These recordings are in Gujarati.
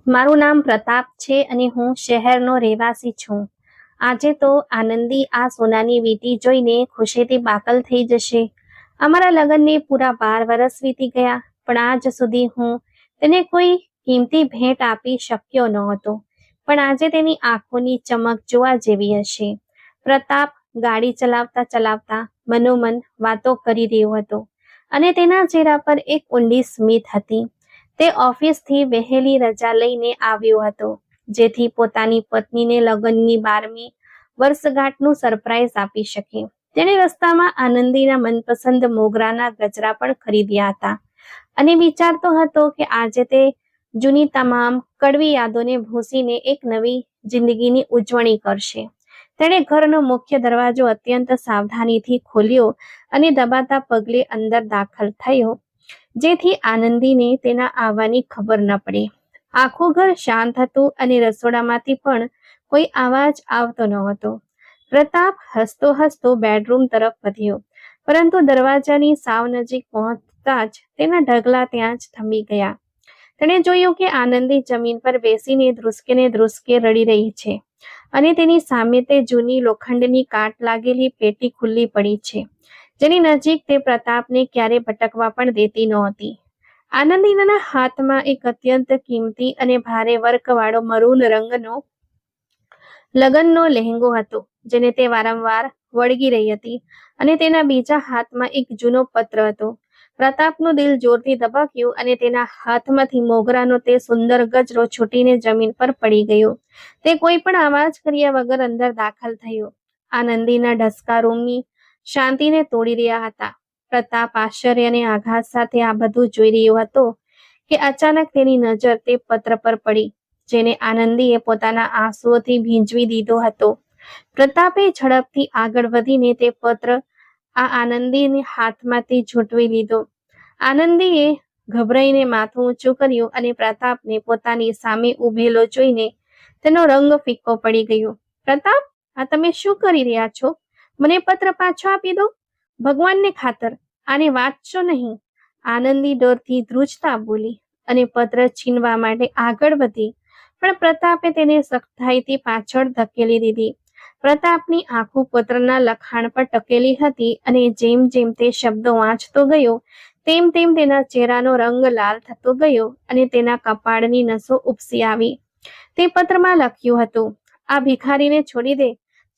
મારું નામ પ્રતાપ છે અને હું શહેરનો રહેવાસી છું. આજે તો આનંદી આ સોનાની વીંટી જોઈને ખુશીથી પાગલ થઈ જશે. અમારા લગ્નને પૂરા 12 વર્ષ વીતી ગયા, પણ આજ સુધી હું તેને કોઈ કિંમતી ભેટ આપી શક્યો નહોતો. પણ આજે તેની આંખોની ચમક જોવા જેવી હશે. પ્રતાપ ગાડી ચલાવતા ચલાવતા મનોમન વાતો કરી રહ્યો હતો અને તેના ચહેરા પર એક ઊંડી સ્મિત હતી. તે ઓફિસથી વહેલી રજા લઈને આવ્યો હતો, જેથી પોતાની પત્નીને લગ્નની 12મી વર્ષગાંઠનું સરપ્રાઈઝ આપી શકે. તેણે રસ્તામાં આનંદીના મનપસંદ મોગરાના ગજરા પણ ખરીદ્યા હતા અને વિચારતો હતો કે આજે તે જૂની તમામ કડવી યાદોને ભૂંસીને એક નવી જિંદગીની ઉજવણી કરશે. તેણે ઘરનો મુખ્ય દરવાજો અત્યંત સાવધાનીથી ખોલ્યો અને દબાતા પગલે અંદર દાખલ થયો, જેથી આનંદીને તેના આવવાની ખબર ન પડે. આખું ઘર શાંત હતું અને રસોડામાંથી પણ કોઈ અવાજ આવતો ન હતો. પ્રતાપ હસતો હસતો બેડરૂમ તરફ વધ્યો, પરંતુ દરવાજાની સાવ નજીક પહોંચતા જ તેના ઢગલા ત્યાં જ થમી ગયા. તેણે જોયું કે આનંદી જમીન પર બેસીને ધ્રુસકે ને ધ્રુસકે રડી રહી છે અને તેની સામે તે જૂની લોખંડની કાટ લાગેલી પેટી ખુલ્લી પડી છે, જેની નજીક તે પ્રતાપને ક્યારે ભટકવા પણ દેતી નહોતી. આનંદીના હાથમાં એક અત્યંત કિંમતી અને ભારે વર્કવાળો મરૂન રંગનો લગ્નનો લહેંગો હતો, જેને તે વારંવાર વળગી રહી હતી, અને તેના બીજા હાથમાં એક જૂનો પત્ર હતો. પ્રતાપનું દિલ જોરથી ધબક્યું અને તેના હાથમાંથી મોગરાનો તે સુંદર ગજરો છૂટીને જમીન પર પડી ગયો. તે કોઈ પણ અવાજ કર્યા વગર અંદર દાખલ થયો. આનંદીના ઢસકા રૂમની શાંતિને તોડી રહ્યા હતા. પ્રતાપ આશ્ચર્ય અને આઘાત સાથે આ બધું જોઈ રહ્યો હતો કે અચાનક તેની નજર તે પત્ર પર પડી, જેને આનંદીએ પોતાના આંસુઓથી ભીંજવી દીધો હતો. પ્રતાપે ઝડપથી આગળ વધીને તે પત્ર આનંદીની હાથમાંથી ઝૂંટવી લીધો. આનંદીએ ગભરાઈને માથું ઊંચું કર્યું અને પ્રતાપને પોતાની સામે ઊભેલો જોઈને તેનો રંગ ફીકો પડી ગયો. પ્રતાપ, આ તમે શું કરી રહ્યા છો? મને પત્ર પાછો આપી દો. ભગવાનને ખાતર આને વાંચશો નહીં. આનંદી ડરથી ધ્રુજતા બોલી અને પત્ર છીનવા માટે આગળ વધી, પણ પ્રતાપે તેને સખ્તાઈથી પાછળ ધકેલી દીધી. પ્રતાપની આંખો પત્રના લખાણ પર ટકેલી હતી અને જેમ જેમ તે શબ્દો વાંચતો ગયો તેમ તેમ તેના ચહેરાનો રંગ લાલ થતો ગયો અને તેના કપાળની નસો ઉપસી આવી. તે પત્રમાં લખ્યું હતું, આ ભિખારીને છોડી દે.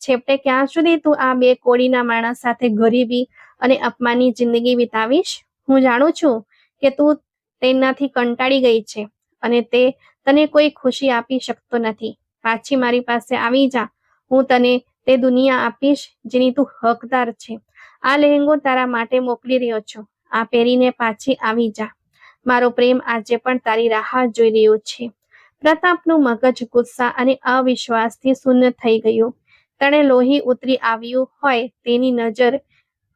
છેવટે ક્યાં સુધી તું આ બે કોડીના માણસ સાથે ગરીબી અને અપમાનની જિંદગી વિતાવીશ? હું જાણું છું કે તું તેનાથી કંટાળી ગઈ છે અને તે તને કોઈ ખુશી આપી શકતો નથી. પાછી મારી પાસે આવી જા. હું તને તે દુનિયા આપીશ જેની તું હકદાર છે. આ લહેંગો તારા માટે મોકલી રહ્યો છું. આ પહેરીને પાછી આવી જા. મારો પ્રેમ આજે પણ તારી રાહ જોઈ રહ્યો છે. પ્રતાપનું મગજ ગુસ્સા અને અવિશ્વાસથી શૂન્ય થઈ ગયું. તેણે લોહી ઉતરી આવ્યું હોય તેની નજર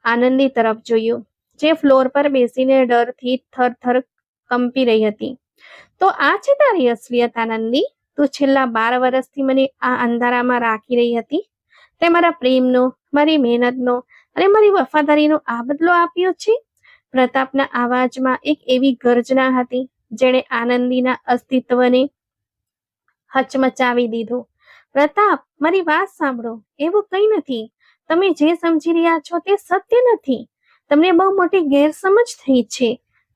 આનંદી તરફ જોયું, જે ફ્લોર પર બેસીને ડરથી થરથર કંપી રહી હતી. તો આ છે તારી અસલિયત આનંદી? તું છેલ્લા 12 વર્ષથી મને આ અંધારામાં રાખી રહી હતી. તે મારા પ્રેમનો, મારી મહેનતનો અને મારી વફાદારીનો આ બદલો આપ્યો છે? પ્રતાપના અવાજમાં એક એવી ગર્જના હતી જેણે આનંદીના અસ્તિત્વને હચમચાવી દીધું. પ્રતાપ, મારી વાત સાંભળો. એવું કંઈ નથી. તમે જે સમજી રહ્યા છો તે સત્ય નથી. તમને બહુ મોટી ગેરસમજ થઈ છે.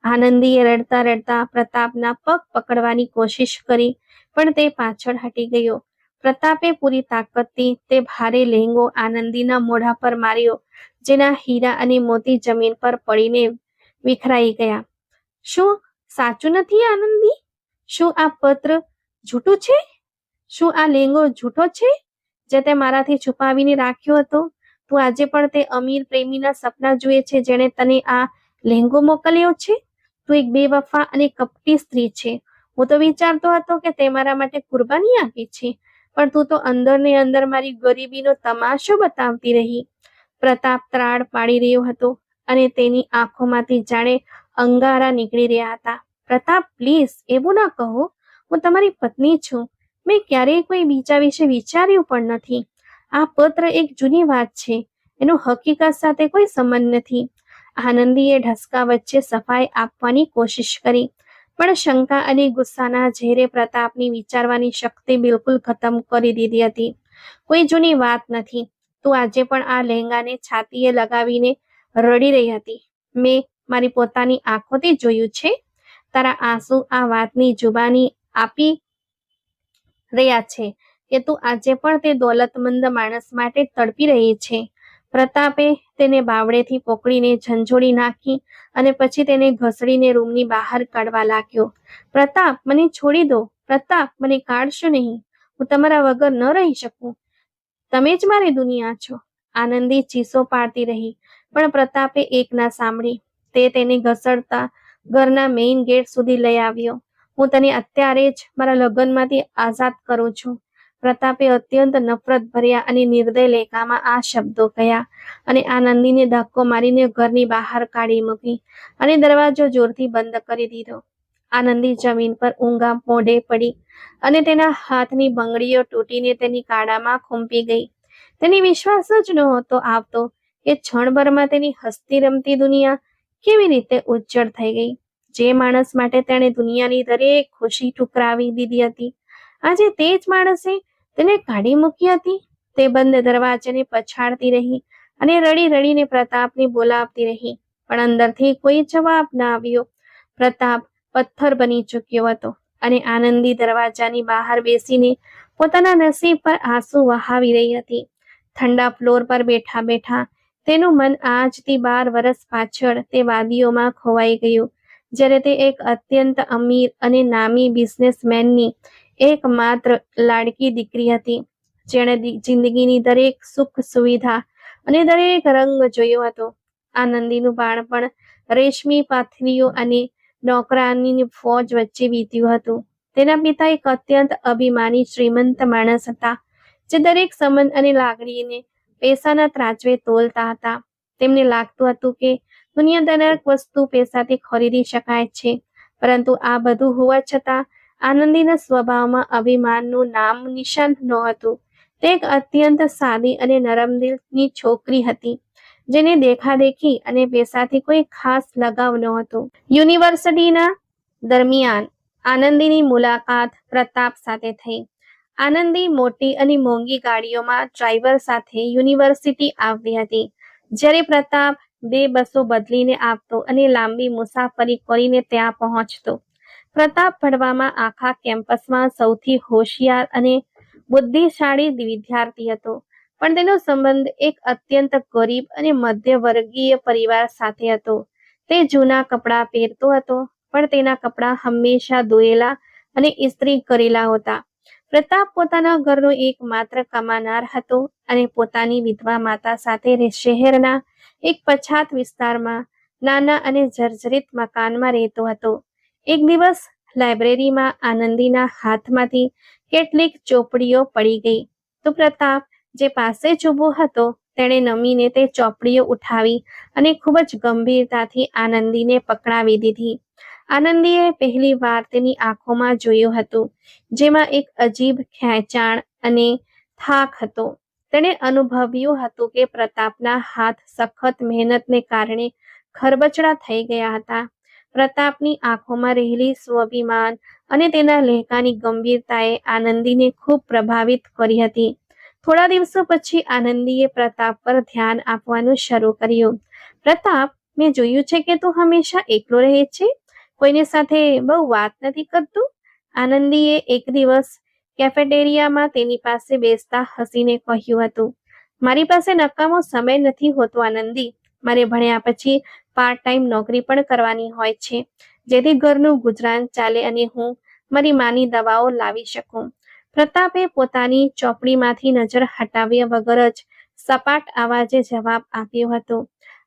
આનંદીએ રડતા રડતા પ્રતાપના પગ પકડવાની કોશિશ કરી, પણ તે પાછળ હટી ગયો. પ્રતાપે પૂરી તાકાતથી તે ભારે લહેંગો આનંદીના મોઢા પર માર્યો, જેના હીરા અને મોતી જમીન પર પડીને વિખરાઈ ગયા. શું સાચું નથી આનંદી? શું આ પત્ર જૂઠું છે? શું આ લહેંગો જૂઠો છે જે તે મારાથી છુપાવીને રાખ્યો હતો? તું આજે પણ તે અમીર પ્રેમીના સપના જુએ છે જેણે તને આ લહેંગો મોકલ્યો છે? તું એક બેવફા અને કપટી સ્ત્રી છે. હું તો વિચારતો હતો કે તે મારા માટે કુરબાની આપી છે, પણ તું તો અંદર ને અંદર મારી ગરીબીનો તમાશો બતાવતી રહી. પ્રતાપ ત્રાડ પાડી રહ્યો હતો અને તેની આંખોમાંથી જાણે અંગારા નીકળી રહ્યા હતા. પ્રતાપ, પ્લીઝ એવું ના કહો. હું તમારી પત્ની છું. મેં ક્યારેય કોઈ બીજા વિશે વિચાર્યું પણ નથી. આ પત્ર એક જૂની વાત છે. એનો હકીકત સાથે કોઈ સંબંધ નથી. આનંદીએ ઢસકા વચ્ચે સફાઈ આપવાની કોશિશ કરી, પણ શંકા અને ગુસ્સાના ઝેરે પ્રતાપની વિચારવાની શક્તિ બિલકુલ ખતમ કરી દીધી હતી. કોઈ જૂની વાત નથી. તું આજે પણ આ લહેંગાને છાતીએ લગાવીને રડી રહી હતી. મેં મારી પોતાની આંખોથી જોયું છે. તારા આંસુ આ વાતની જુબાની આપી રહ્યા છે કે તું આજે પણ તે દોલતમંદ માણસ માટે તડપી રહી છે. પ્રતાપે તેને બાવડેથી પકડીને ઝંઝોડી નાખી અને પછી તેને ઘસડીને રૂમની બહાર કાઢવા લાગ્યો. પ્રતાપ, મને છોડી દો. પ્રતાપ, મને કાઢશો નહીં. હું તમારા વગર ન રહી શકું. તમે જ મારી દુનિયા છો. આનંદી ચીસો પાડતી રહી, પણ પ્રતાપે એક ના સાંભળી. તે તેને ઘસડતા ઘરના મેઇન ગેટ સુધી લઈ આવ્યો. હું તને અત્યારે જ મારા લગ્નમાંથી આઝાદ કરું છું. પ્રતાપે અત્યંત નફરત ભર્યા અને નિર્દય લેખામાં આ શબ્દો કહ્યા અને આનંદીને ધક્કો મારીને ઘરની બહાર કાઢી મૂકી અને દરવાજો જોરથી બંધ કરી દીધો. આનંદી જમીન પર ઊંઘા મોઢે પડી અને તેના હાથની બંગડીઓ તૂટીને તેની કાળામાં ખૂંપી ગઈ. તેની વિશ્વાસ જ નહોતો આવતો કે ક્ષણભરમાં તેની હસતી રમતી દુનિયા કેવી રીતે ઉજ્જળ થઈ ગઈ. જે માણસ માટે તેણે દુનિયાની દરેક ખુશી ઠુકરાવી દીધી હતી, આજે તે જ માણસે તેને કાઢી મૂકી હતી. તે બંધ દરવાજાને પછાડતી રહી અને રડી રડીને પ્રતાપને બોલાવતી રહી, પણ અંદરથી કોઈ જવાબ ના આવ્યો. પ્રતાપ પથ્થર બની ચૂક્યો હતો અને આનંદી દરવાજાની બહાર બેસીને પોતાના નસીબ પર આંસુ વહાવી રહી હતી. ઠંડા ફ્લોર પર બેઠા બેઠા તેનું મન આજથી 12 વર્ષ પાછળ તે વાદીઓમાં ખોવાઈ ગયું, જ્યારે તે એક અત્યંત અમીર અને નામી બિઝનેસમેનની એકમાત્ર લાડકી દીકરી હતી, જેણે જિંદગીની દરેક સુખ સુવિધા અને દરેક રંગ જોયો હતો. આનંદીનું બાળપણ રેશમી પાથરીઓ અને નોકરાનીની ફોજ વચ્ચે વીત્યું હતું. તેના પિતા એક અત્યંત અભિમાની શ્રીમંત માણસ હતા, જે દરેક સંબંધ અને લાગણીને પૈસાના ત્રાજવે તોલતા હતા. તેમને લાગતું હતું કે દુનિયા દરેક વસ્તુ પૈસાથી ખરીદી શકાય છે, પરંતુ આ બધું હોવા છતાં આનંદીના સ્વભાવમાં અભિમાનનું નામ નિશાન નહોતું. તે એક અત્યંત સાદી અને નરમદિલની છોકરી હતી, જેને દેખાદેખી અને પૈસાથી કોઈ ખાસ લગાવ નહોતો. યુનિવર્સિટીના દરમિયાન આનંદીની મુલાકાત પ્રતાપ સાથે થઈ. આનંદી મોટી અને મોંઘી ગાડીઓમાં ડ્રાઈવર સાથે યુનિવર્સિટી આવતી હતી, જ્યારે પ્રતાપ 2 બસો બદલીને આવતો અને લાંબી મુસાફરી કરીને ત્યાં પહોંચતો. પ્રતાપ ભણવામાં આખા કેમ્પસમાં સૌથી હોશિયાર અને બુદ્ધિશાળી વિદ્યાર્થી હતો, પણ તેનો સંબંધ એક અત્યંત ગરીબ અને મધ્યવર્ગીય પરિવાર સાથે હતો. તે જૂના કપડાં પહેરતો હતો, પણ તેના કપડાં હંમેશા ધોયેલા અને ઇસ્ત્રી કરેલા હતા. પ્રતાપ પોતાના ઘરનો એકમાત્ર કમાનાર હતો અને પોતાની વિધવા માતા સાથે શહેરના એક પછાત વિસ્તારમાં નાના અને જર્જરિત મકાનમાં રહેતો હતો. એક દિવસ લાઇબ્રેરીમાં આનંદીના હાથમાંથી કેટલીક ચોપડીઓ પડી ગઈ, તો પ્રતાપ, જે પાસે જ ઊભો હતો, તેણે નમીને તે ચોપડીઓ ઉઠાવી અને ખૂબ જ ગંભીરતાથી આનંદીને પકડાવી દીધી. આનંદીએ પહેલી વાર તેની આંખોમાં જોયું હતું, જેમાં એક અજીબ ખેંચાણ અને થાક હતો. તેણે અનુભવ્યું હતું કે પ્રતાપના હાથ સખત મહેનતને કારણે ખરબચડા થઈ ગયા હતા. પ્રતાપની આંખોમાં રહેલી સ્વાભિમાન અને તેના લહેકાની ગંભીરતાએ આનંદીને ખૂબ પ્રભાવિત કરી હતી. થોડા દિવસો પછી આનંદીએ પ્રતાપ પર ધ્યાન આપવાનું શરૂ કર્યું. પ્રતાપ, મેં જોયું છે કે તું હંમેશા એકલો રહે છે, કોઈને સાથે બહુ વાત નથી કરતું. આનંદીએ એક દિવસ કેફેટેરિયામાં તેની પાસે બેસતા હસીને કહ્યું હતું. મારી પાસે નકામો સમય નથી હોતો આનંદી. મારે ભણ્યા પછી પાર્ટ ટાઈમ નોકરી પણ કરવાની હોય છે, જેથી ઘરનું ગુજરાન ચાલે અને હું મારી માની દવાઓ લાવી શકું. પ્રતાપે પોતાની ચોપડીમાંથી નજર હટાવ્યા વગર જ સપાટ અવાજે જવાબ આપ્યો હતો.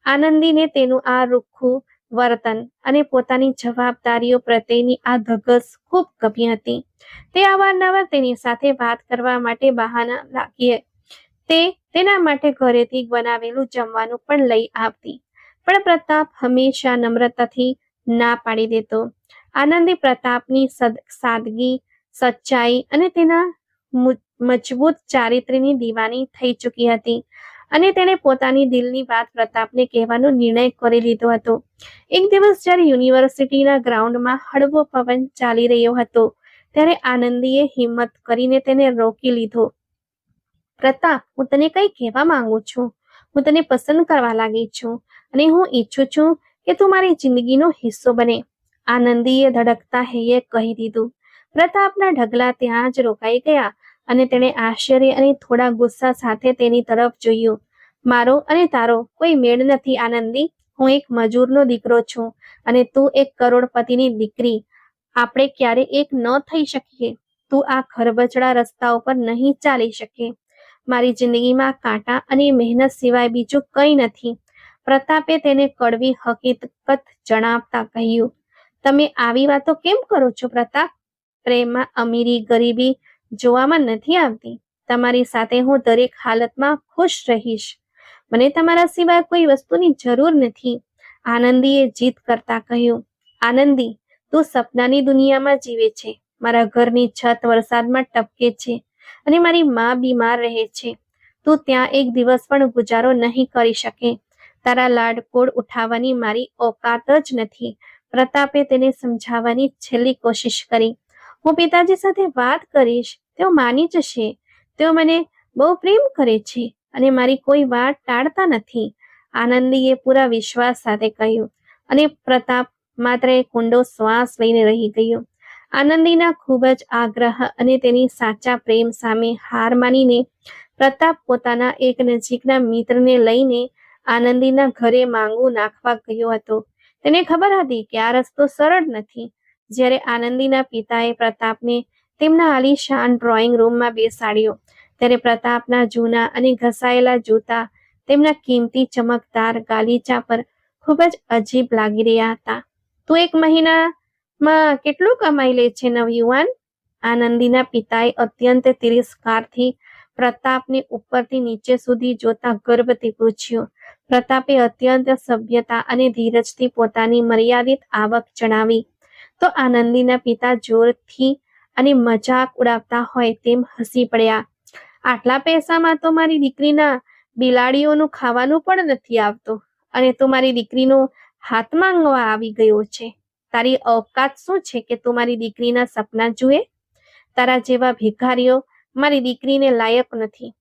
આનંદીને તેનું આ રૂખું વર્તન અને પોતાની જવાબદારીઓ પ્રત્યેની આ ધગશ ખૂબ ગમી હતી. તે અવારનવાર તેની સાથે વાત કરવા માટે બહાના લાગી. તે તેના માટે ઘરેથી બનાવેલું જમવાનું પણ લઈ આવતી, પણ પ્રતાપ હંમેશા નમ્રતાથી ના પાડી દેતો. આનંદી પ્રતાપની સાદગી, સચ્ચાઈ અને તેના મજબૂત ચારિત્ર્યની દીવાની થઈ ચૂકી હતી અને તેણે પોતાની દિલની વાત પ્રતાપને કહેવાનો નિર્ણય કરી લીધો હતો. એક દિવસ જ્યારે યુનિવર્સિટીના ગ્રાઉન્ડમાં હળવો પવન ચાલી રહ્યો હતો ત્યારે આનંદીએ હિંમત કરીને તેને રોકી લીધો. પ્રતાપ, હું તને કંઈ કહેવા માંગુ છું. હું તને પસંદ કરવા લાગી છું અને હું ઈચ્છું છું કે તું મારી જિંદગીનો હિસ્સો બને, આનંદીએ ધડકતા હૈયે કહી દીધું. પ્રતાપના ઢગલા ત્યાં જ રોકાઈ ગયા અને તેણે આશ્ચર્ય અને થોડા ગુસ્સા સાથે તેની તરફ જોયું. મારો અને તારો કોઈ મેળ નથી આનંદી. હું એક મજૂરનો દીકરો છું અને તું એક કરોડપતિની દીકરી. આપણે ક્યારે એક ન થઈ શકીએ. તું આ ખરબચડા રસ્તાઓ પર નહીં ચાલી શકે. મારી જિંદગીમાં કાંટા અને મહેનત સિવાય બીજું કંઈ નથી. પ્રતાપે તેને કડવી હકીકત જણાવતા કહ્યું. તમે આવી વાતો કેમ કરો છો પ્રતાપ? પ્રેમમાં અમીરી ગરીબી જોવામાં નથી આવતી. તમારી સાથે હું દરેક હાલતમાં ખુશ રહીશ. મને તમારા સિવાય કોઈ વસ્તુની જરૂર નથી, આનંદીએ જીદ કરતા કહ્યું. આનંદી, તું સપનાની દુનિયામાં જીવે છે. મારા ઘરની છત વરસાદમાં ટપકે છે અને મારી મા બીમાર રહે છે. તું ત્યાં એક દિવસ પણ ગુજારો નહીં કરી શકે. તારા લાડકોડ ઉઠાવવાની મારી ઓકાત જ નથી. પ્રતાપે તેને સમજાવવાની છેલ્લી કોશિશ કરી. હું પિતાજી સાથે વાત કરીશ, તેઓ માની જશે. તેઓ મને બહુ પ્રેમ કરે છે અને મારી કોઈ વાત ટાળતા નથી, આનંદીએ પૂરા વિશ્વાસ સાથે કહ્યું. અને પ્રતાપ માત્ર એક ઊંડો શ્વાસ લઈને રહી ગયો. આનંદીના ખૂબ જ આગ્રહ અને તેની સાચા પ્રેમ સામે હાર માનીને પ્રતાપ પોતાના એક નજીકના મિત્રને લઈને આનંદીના ઘરે માંગુ નાખવા ગયો હતો. તેને ખબર હતી કે આ રસ્તો સરળ નથી. જ્યારે આનંદીના પિતાએ પ્રતાપને તેમના આલીશાન ડ્રોઈંગ રૂમમાં બેસાડ્યો ત્યારે પ્રતાપના જૂના અને ઘસાયેલા જૂતા તેમના કિંમતી ચમકદાર ગાલીચા પર ખૂબ જ અજીબ લાગી રહ્યા હતા. તું એક મહિનામાં કેટલું કમાઈ લે છે નવયુવાન? આનંદીના પિતાએ અત્યંત તિરસ્કારથી પ્રતાપને ઉપરથી નીચે સુધી જોતા ગર્વથી પૂછ્યું. પ્રતાપે અત્યંત સભ્યતા અને ધીરજથી પોતાની મર્યાદિત આવક જણાવી તો આનંદીના પિતા જોરથી અને મજાક ઉડાવતા હોય તેમ હસી પડ્યા. આટલા પૈસામાં તો મારી દીકરીના બિલાડીઓનું ખાવાનું પણ નથી આવતું અને તું મારી દીકરીનો હાથ માંગવા આવી ગયો છે. તારી औकात શું છે કે તું મારી દીકરીના સપના જુએ? તારા જેવા ભિખારીઓ મારી દીકરીને લાયક નથી.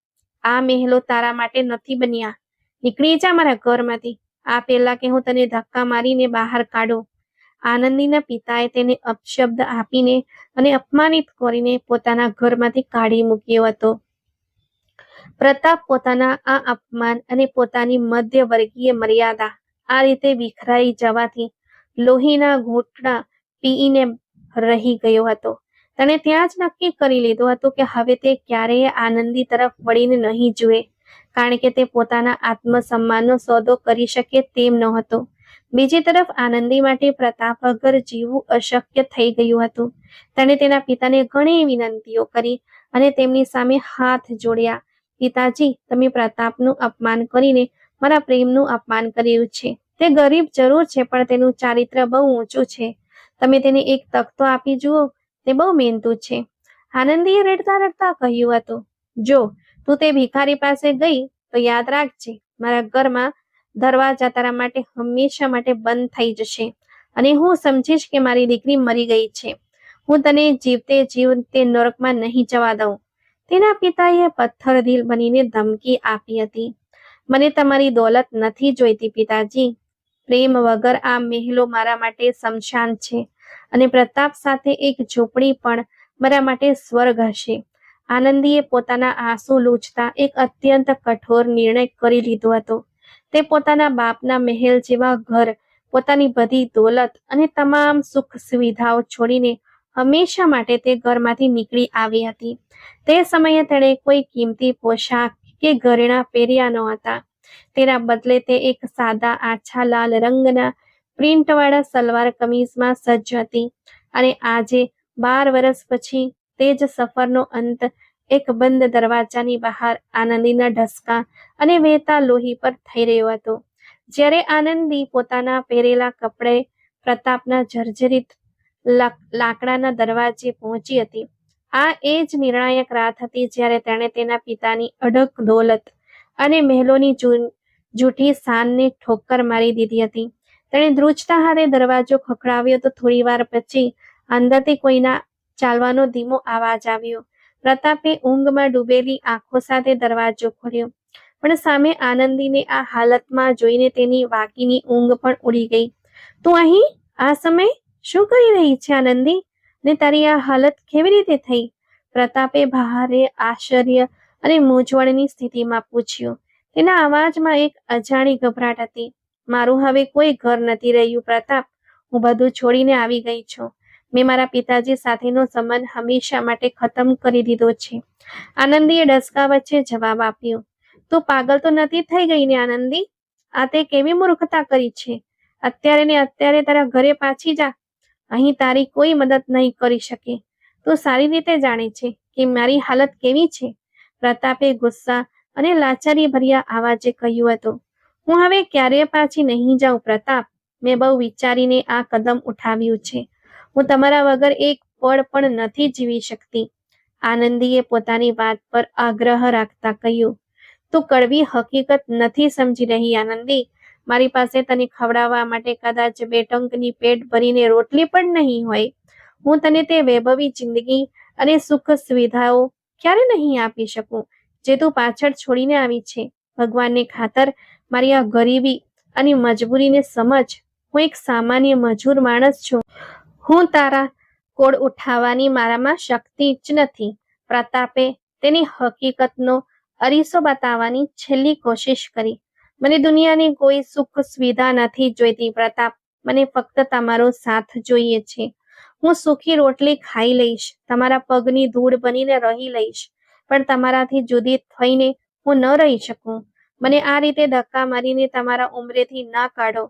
આ મહેલો તારા માટે નથી બન્યા. નીકળી જા મારા ઘરમાંથી, આ પહેલા કે હું તને ધક્કા મારીને બહાર કાઢું. આનંદીના પિતાએ તેને અપશબ્દ આપીને અને અપમાનિત કરીને પોતાના ઘરમાંથી કાઢી મૂક્યો હતો. પ્રતાપ પોતાના આ અપમાન અને પોતાની મધ્યવર્ગીય મર્યાદા આ રીતે વિખરાઈ જવાથી લોહીના ઘૂંટડા પીઈને રહી ગયો હતો. તેણે ત્યાં જ નક્કી કરી લીધું હતું કે હવે તે ક્યારેય આનંદી તરફ વળીને નહીં જુએ, કારણ કે તે પોતાના આત્મસન્માનનો સોદો કરી શકે તેમ નહોતો. બીજી તરફ આનંદી માટે પ્રતાપ વગર જીવવું અશક્ય થઈ ગયું હતું. તેણે તેના પિતાને ઘણી વિનંતીઓ કરી અને તેમની સામે હાથ જોડ્યા. પિતાજી, તમે પ્રતાપનું અપમાન કરીને મારા પ્રેમનું અપમાન કર્યું છે. તે ગરીબ જરૂર છે પણ તેનું ચારિત્ર બહુ ઊંચું છે. તમે તેને એક તક તો આપી જુઓ, તે બહુ મહેનતુ છે. આનંદીએ રડતા રડતા કહ્યું હતું. જો તું તે ભિખારી પાસે ગઈ તો યાદ રાખજે, મારા ઘરમાં દરવાજા તારા માટે હંમેશા માટે બંધ થઈ જશે અને હું સમજીશ કે મારી દીકરી મરી ગઈ છે. હું તને જીવતે જીવ તે નરકમાં નહીં જવા દઉં. તેના પિતાએ પથ્થરદિલ બનીને ધમકી આપી હતી. મને તમારી દોલત નથી જોઈતી પિતાજી. પ્રેમ વગર આ મહેલો મારા માટે શમશાન છે અને પ્રતાપ સાથે એક ઝૂંપડી પણ મારા માટે સ્વર્ગ હશે. આનંદીએ પોતાના આંસુ લૂછતા એક અત્યંત કઠોર નિર્ણય કરી લીધો હતો. તે પોતાના બાપના મહેલ જેવા ઘર, પોતાની બધી દોલત અને તમામ સુખ સુવિધાઓ છોડીને હંમેશા માટે તે ઘરમાંથી નીકળી આવી હતી. તે સમયે તેણે કોઈ કિંમતી પોશાક કે ઘરેણાં પહેર્યા નહોતા. તેના બદલે તે એક સાદા આછા લાલ રંગના પ્રિન્ટવાળા સલવાર કમીઝમાં સજ્જ હતી અને આજે 12 વર્ષ પછી તે જ સફરનો અંત એક બંધ દરવાજાની બહાર આનંદીના ઢસકા અને વહેતા લોહી પર થઈ રહ્યો હતો. જ્યારે આનંદી પોતાના પહેરેલા કપડે પ્રતાપના જર્જરિત લાકડાના દરવાજે પહોંચી હતી, આ એ જ નિર્ણાયક રાત હતી જ્યારે તેણે તેના પિતાની અઢળક દોલત અને મહેલોની જૂઠી શાનને ઠોકર મારી દીધી હતી. તેણે ધ્રુજતા હાથે દરવાજો ખખડાવ્યો તો થોડી વાર પછી અંદરથી કોઈના ચાલવાનો ધીમો અવાજ આવ્યો. પ્રતાપે ઊંઘમાં ડૂબેલી આંખો સાથે દરવાજો ખોલ્યો, પણ સામે આનંદીને આ હાલતમાં જોઈને તેની વાકીની ઊંઘ પણ ઉડી ગઈ. તું અહીં આ સમયે શું કરી રહી છે આનંદી? ને તારી આ હાલત કેવી રીતે થઈ? પ્રતાપે ભારે આશ્ચર્ય અને મૂંઝવણની સ્થિતિમાં પૂછ્યું. તેના અવાજમાં એક અજાણી ગભરાટ હતી. મારું હવે કોઈ ઘર નથી રહ્યું પ્રતાપ. હું બધું છોડીને આવી ગઈ છું. મેં મારા પિતાજી સાથેનો સંબંધ હંમેશા માટે ખતમ કરી દીધો છે. આનંદીએ ડસકા વચ્ચે જવાબ આપ્યો. તું પાગલ તો નથી થઈ ગઈ ને આનંદી? આ તે કેવી મૂર્ખતા કરી છે? અત્યારે ને અત્યારે તારા ઘરે પાછી જા. અહીં તારી કોઈ મદદ નહીં કરી શકે. તું સારી રીતે જાણે છે કે મારી હાલત કેવી છે. પ્રતાપે ગુસ્સા અને લાચારી ભર્યા આવાજે કહ્યું હતું. હું હવે ક્યારેય પાછી નહીં જાઉં પ્રતાપ. મેં બહુ વિચારીને આ કદમ ઉઠાવ્યું છે. હું તમારા વગર એક પળ પણ નથી જીવી શકતી. આનંદીએ પોતાની વાત પર આગ્રહ રાખતા કહ્યું. તું કડવી હકીકત નથી સમજી રહી આનંદી. મારી પાસે તને ખવડાવવા માટે કદાચ 2 ટંકની પેટ ભરીને રોટલી પણ નહીં હોય. હું તને તે વૈભવી જિંદગી અને સુખ સુવિધાઓ ક્યારે નહીં આપી શકું જે તું પાછળ છોડીને આવી છે. ભગવાનને ખાતર મારી આ ગરીબી અને મજબૂરીને સમજ. હું એક સામાન્ય મજૂર માણસ છું. હું તારા કોળ ઉઠાવવાની મારામાં શક્તિ જ નથી. પ્રતાપે તેની હકીકતનો અરીસો બતાવવાની છેલ્લી કોશિશ કરી. મને દુનિયાની કોઈ સુખ સુવિધા નથી જોઈતી પ્રતાપ. મને ફક્ત તમારો સાથ જોઈએ છે. હું સુખી રોટલી ખાઈ લઈશ, તમારા પગની ધૂળ બનીને રહી લઈશ, પણ તમારાથી જુદી થઈને હું ન રહી શકું. મને આ રીતે ધક્કા મારીને તમારા ઉંમરેથી ના કાઢો.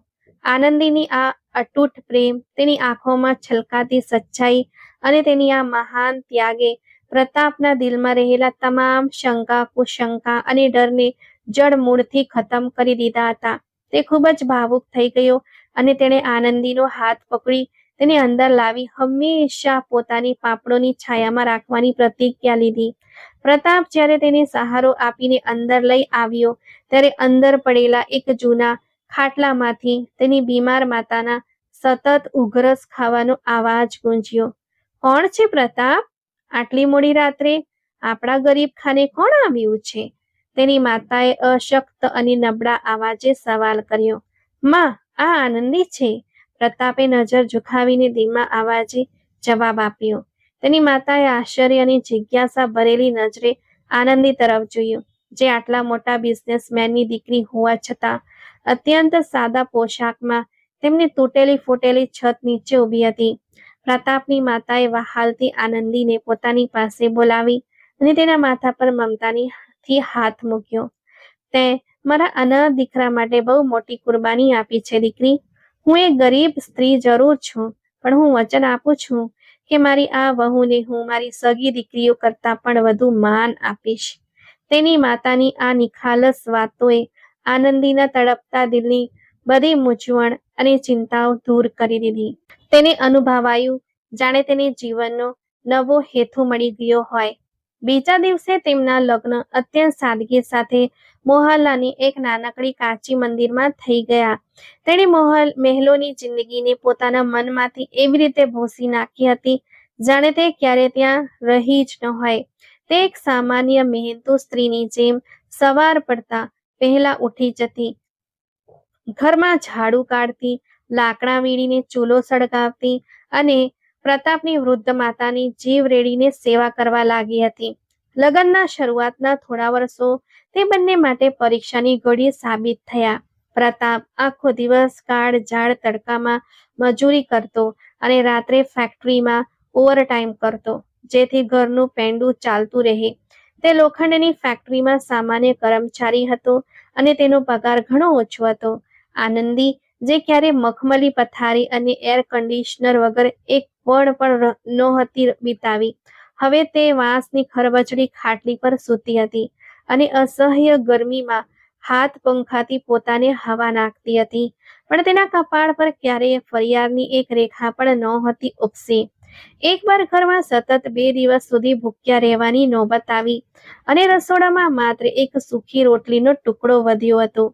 આનંદીની આ અતૂટ પ્રેમ, તેની આંખોમાં છલકાતી સચ્ચાઈ અને તેની આ મહાન ત્યાગે પ્રતાપના દિલમાં રહેલા તમામ શંકા, કુશંકા અને ડરને જડમૂળથી ખતમ કરી દીધા હતા. તે ખૂબ જ ભાવુક થઈ ગયો અને તેણે આનંદીનો હાથ પકડી તેને અંદર લાવી હંમેશા પોતાની પાંપણોની છાયામાં રાખવાની પ્રતિજ્ઞા લીધી. પ્રતાપ જ્યારે તેને સહારો આપીને અંદર લઈ આવ્યો ત્યારે અંદર પડેલા એક જૂના ખાટલામાંથી તેની બીમાર માતાના સતત ઉઘરસ ખાવાનો અવાજ ગુંજ્યો. કોણ છે પ્રતાપ? આટલી મોડી રાત્રે આપણા ગરીબ ખાને કોણ આવ્યું છે? તેની માતાએ અશક્ત અને નબળા અવાજે સવાલ કર્યો. માં, આ આનંદી છે. પ્રતાપે નજર ઝુકાવીને ધીમા અવાજે જવાબ આપ્યો. તેની માતાએ આશ્ચર્ય અને જિજ્ઞાસા ભરેલી નજરે આનંદી તરફ જોયું, જે આટલા મોટા બિઝનેસમેનની દીકરી હોવા છતાં અત્યંત સાદા પોશાકમાં તેમની તૂટેલી ફૂટેલી છત નીચે ઊભી હતી. પ્રતાપની માતાએ વહાલથી આનંદીને પોતાની પાસે બોલાવી અને તેના માથા પર મમતાથી હાથ મૂક્યો. તે મારા અનાથ દીકરા માટે બહુ મોટી કુરબાની આપી છે દીકરી. હું એક ગરીબ સ્ત્રી જરૂર છું, પણ હું વચન આપું છું કે મારી આ વહુને હું મારી સગી દીકરીઓ કરતાં પણ વધુ માન આપીશ. તેની માતાની આ નિખાલસ વાતોએ આનંદીના તડપતા દિલની બધી મૂંઝવણ અને ચિંતાઓ દૂર કરી દીધી. તેને અનુભવાયું જાણે તેને જીવનનો નવો હેતુ મળી ગયો હોય. બીજા દિવસે તેમના લગ્ન અત્યંત સાદગી સાથે મોહલ્લાની એક નાનકડી કાચી મંદિરમાં થઈ ગયા. તેણે મહેલોની જિંદગીને પોતાના મનમાંથી એવી રીતે ભૂંસી નાખી હતી જાણે તે ક્યારે ત્યાં રહી જ ન હોય. તે એક સામાન્ય મહેનતુ સ્ત્રીની જેમ સવાર પડતા પહેલા ઉઠી જતી, ઘરમાં ઝાડુ કાઢતી, લાકડા વીણીને ચૂલો સળગાવતી અને પ્રતાપની વૃદ્ધ માતાની જીવ રેડીને સેવા કરવા લાગી હતી. લગ્નના શરૂઆતના થોડા વર્ષો તે બંને માટે પરીક્ષાની ઘડી સાબિત થયા. પ્રતાપ આખો દિવસ કાળઝાળ તડકામાં મજૂરી કરતો અને રાત્રે ફેક્ટરીમાં ઓવરટાઈમ કરતો, જેથી ઘરનું પેંડું ચાલતું રહે. તે લોખંડની ફેક્ટરીમાં સામાન્ય કર્મચારી હતો અને તેનો પગાર ઘણો ઓછો હતો. આનંદી, જે ક્યારે મખમલી પથારી અને એર કન્ડિશનર વગર એક પળ પણ નહોતી વિતાવી, હવે તે વાંસની ખરબચડી ખાટલી પર સૂતી હતી અને અસહ્ય ગરમીમાં હાથ પંખાથી પોતાને હવા નાખતી હતી, પણ તેના કપાળ પર ક્યારેય ફરિયાદની એક રેખા પણ નહોતી ઉપસી. એકવાર ઘરમાં સતત 2 દિવસ સુધી ભૂખ્યા રહેવાની નોબત આવી અને રસોડામાં માત્ર એક સૂકી રોટલીનો ટુકડો વધ્યો હતો.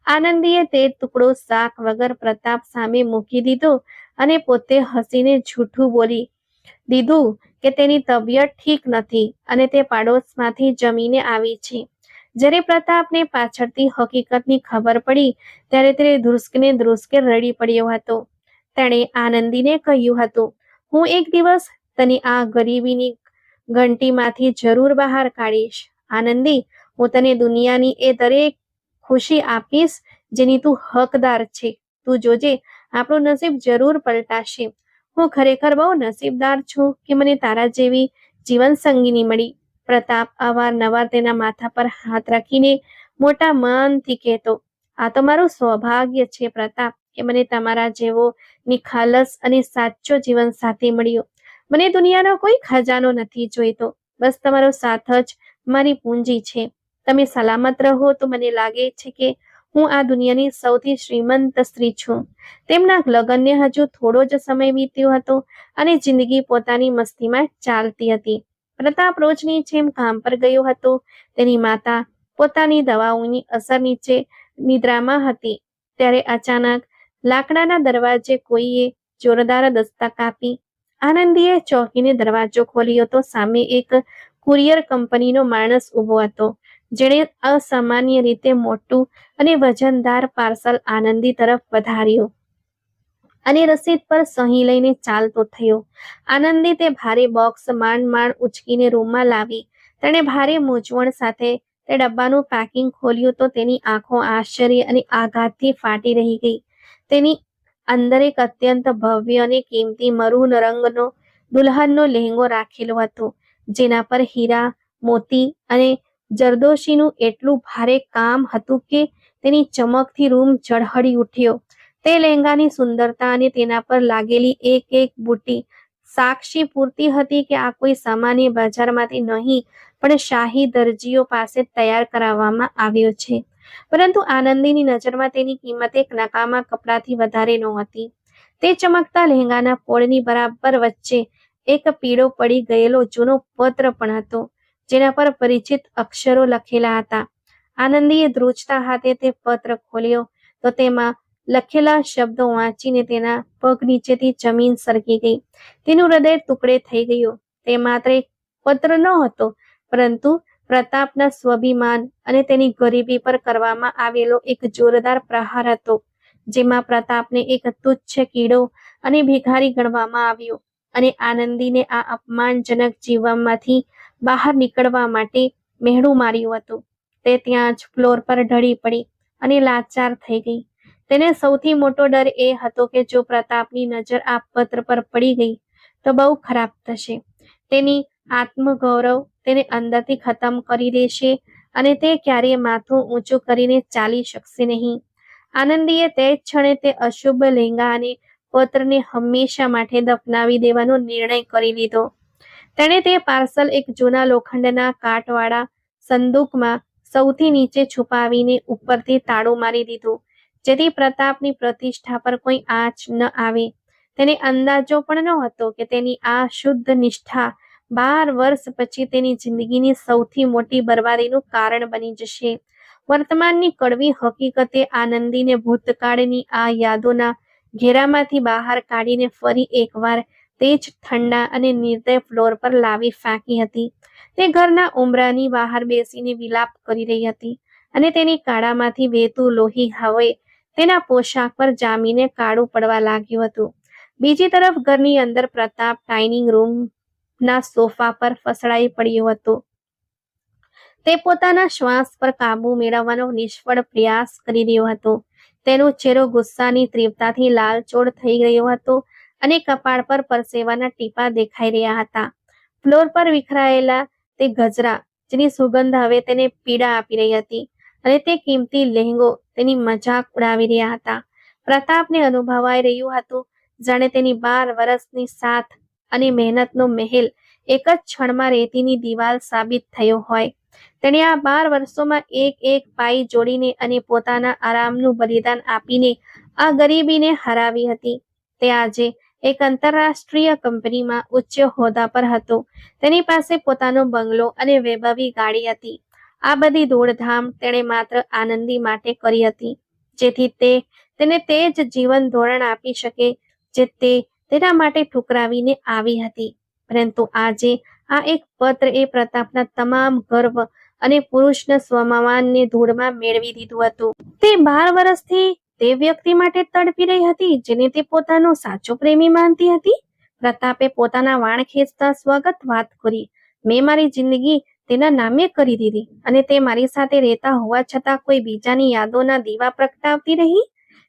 આનંદીએ તે ટુકડો શાક વગર પ્રતાપ સામે મૂકી દીધો અને પોતે હસીને જૂઠું બોલી દીધું કે તેની તબિયત ઠીક નથી અને તે પાડોશમાંથી જમીને આવી છે. જ્યારે પ્રતાપને પાછળથી હકીકતની ખબર પડી ત્યારે તે ધ્રુસકે રડી પડ્યો હતો. તેણે આનંદીને કહ્યું હતું, હું એક દિવસ તને આ ગરીબીની ઘંટીમાંથી જરૂર બહાર કાઢીશ. આનંદી, હું તને દુનિયાની એ દરેક ખુશી આપીશ જેની તું હકદાર છે. તું જોજે, આપણું નસીબ જરૂર પલટાશે. હું ખરેખર બહુ નસીબદાર છું કે મને તારા જેવી જીવન સંગીની મળી. પ્રતાપ અવારનવાર તેના માથા પર હાથ રાખીને મોટા મનથી કહેતો, આ તો મારું સૌભાગ્ય છે પ્રતાપ કે મને તમારા જેવો નિખાલસ અને સાચો જીવન સાથી મળ્યો. મને દુનિયાનો કોઈ ખજાનો નથી જોઈતો, બસ તમારો સાથ જ મારી પૂંજી છે. તમે સલામત રહો તો મને લાગે છે કે હું આ દુનિયાની સૌથી શ્રીમંત સ્ત્રી છું. તેમના લગ્નને હજુ થોડો જ સમય વીત્યો હતો અને જિંદગી પોતાની મસ્તીમાં ચાલતી હતી. પ્રતાપ રોજની જેમ કામ પર ગયો હતો. તેની માતા પોતાની દવાઓની અસર નીચે નિદ્રામાં હતી ત્યારે અચાનક લાકડાના દરવાજે કોઈએ જોરદાર દસ્તક આપી. આનંદીએ ચોંકીને દરવાજો ખોલ્યો તો સામે એક કુરિયર કંપનીનો માણસ ઊભો હતો, જેણે અસામાન્ય રીતે મોટું અને વજનદાર પાર્સલ આનંદી તરફ વધાર્યું અને રસીદ પર સહી લઈને ચાલતો થયો. આનંદી તે ભારે બોક્સ માંડ ઉચકીને રૂમમાં લાવી. તેણે ભારે મૂંઝવણ સાથે તે ડબ્બાનું પેકિંગ ખોલ્યું તો તેની આંખો આશ્ચર્ય અને આઘાતથી ફાટી રહી ગઈ. તેની અંદર એક અત્યંત ભવ્ય અને કિંમતી મરૂન રંગનો દુલ્હનનો લહેંગો રાખેલો હતો, જેના પર હીરા, મોતી અને જરદોશીનું એટલું ભારે કામ હતું કે તેની ચમકથી રૂમ ઝળહળી ઉઠ્યો. તે લહેંગાની સુંદરતા અને તેના પર લાગેલી એક એક બુટ્ટી સાક્ષી પૂરતી હતી કે આ કોઈ સામાન્ય બજારમાંથી નહીં પણ શાહી દરજીઓ પાસે તૈયાર કરાવવામાં આવ્યો છે. પરંતુ આનંદીની નજરમાં તેની કિંમત એક નકામા કપડાથી વધારે નહોતી. તે ચમકતા લહેંગાના પોળની બરાબર વચ્ચે એક પીળો પડી ગયેલો જૂનો પત્ર પણ હતો, જેના પર પરિચિત અક્ષરો લખેલા હતા. આનંદીએ ધ્રુજતા હાથે તે પત્ર ખોલ્યો તો તેમાં લખેલા શબ્દો વાંચીને તેના પગ નીચેથી જમીન સરકી ગઈ. તેનું હૃદય ટુકડે થઈ ગયું. તે માત્ર એક પત્ર નહોતો, પરંતુ પ્રતાપના સ્વાભિમાન અને તેની ગરીબી પર કરવામાં આવેલો એક જોરદાર પ્રહાર હતો, જેમાં પ્રતાપને એક તુચ્છ કીડો અને ભિખારી ગણવામાં આવ્યો અને આનંદીને આ અપમાનજનક જીવનમાંથી બહાર નીકળવા માટે મહેણું માર્યું હતું. તે ત્યાં જ ફ્લોર પર ઢળી પડી અને લાચાર થઈ ગઈ. તેને સૌથી મોટો ડર એ હતો કે જો પ્રતાપની નજર આ પત્ર પર પડી ગઈ તો બહુ ખરાબ થશે. તેની આત્મગૌરવ તેને અંદરથી ખતમ કરી દેશે અને તે ક્યારેય માથું ઊંચું કરીને ચાલી શકશે નહીં. આનંદીએ તે જ ક્ષણે તે અશુભ લહેંગા અને પત્રને હંમેશા માટે દફનાવી દેવાનો નિર્ણય કરી લીધો. તેણે તે પાર્સલ એક જૂના લોખંડના કાટવાળા સંદૂકમાં સૌથી નીચે છુપાવીને ઉપરથી તાળું મારી દીધું, જેથી પ્રતાપની પ્રતિષ્ઠા પર કોઈ આંચ ન આવે. તેને અંદાજો પણ નહોતો કે તેની આ શુદ્ધ નિષ્ઠા 12 વર્ષ પછી તેની જિંદગીની સૌથી મોટી બરબાદીનું કારણ બની જશે. વર્તમાનની કડવી હકીકતે આનંદીને ભૂતકાળની આ યાદોના ઘેરામાંથી બહાર કાઢીને ફરી એકવાર તે જ ઠંડા અને નિર્દય ફ્લોર પર લાવી ફેંકી હતી. તે ઘરના ઉંબરાની બહાર બેસીને વિલાપ કરી રહી હતી અને તેની કાળામાંથી વહેતું લોહી હવે તેના પોશાક પર જામીને કાળું પડવા લાગ્યું હતું. બીજી તરફ ઘરની અંદર પ્રતાપ ડાઇનિંગ રૂમના સોફા પર ફસડાઈ પડ્યો હતો. તે પોતાના શ્વાસ પર કાબુ મેળવવાનો નિષ્ફળ પ્રયાસ કરી રહ્યો હતો. તેનો ચહેરો ગુસ્સાની તીવ્રતાથી લાલચોળ થઈ ગયો હતો અને કપાળ પર પરસેવાના ટીપાં દેખાઈ રહ્યા હતા. ફ્લોર પર વિખરાયેલા તે ગજરા, જેની સુગંધ હવે તેને પીડા આપી રહી હતી, અને તે કિંમતી લહેંગો તેની મજાક ઉડાવી રહ્યા હતા. પ્રતાપને અનુભવાઈ રહ્યું હતું જાણે તેની 12 વર્ષની સાથ અને મહેનતનો મહેલ એક જ ક્ષણમાં રેતીની દિવાલ સાબિત થયો હોય. તેણે આ 12 વર્ષોમાં એક એક પાઈ જોડીને અને પોતાના આરામનું બલિદાન આપીને આ ગરીબીને હરાવી હતી. તે આજે એક આંતરરાષ્ટ્રીય કંપનીમાં ઉચ્ચ હોદ્દા પર હતો. તેની પાસે પોતાનો બંગલો અને વૈભવી ગાડી હતી. આ બધી દોડધામ તેણે માત્ર આનંદી માટે કરી હતી, જેથી તેને તે જ જીવન ધોરણ આપી શકે જે તે તેના માટે ઠુકરાવીને આવી હતી. પરંતુ આજે આ એક પત્ર એ પ્રતાપના તમામ ગર્વ અને પુરુષના સ્વમાનને ધૂળમાં મેળવી દીધું હતું. તે 12 વર્ષથી તે વ્યક્તિ માટે તડપી રહી હતી જેને તે પોતાનો સાચો પ્રેમી માનતી હતી. પ્રતાપે પોતાના વાણ ખેંચતા સ્વાગત વાત કરી. મેં મારી જિંદગી તેના નામે કરી દીધી અને તે મારી સાથે રહેતા હોવા છતાં કોઈ બીજાની યાદોના દીવા પ્રગટાવતી રહી.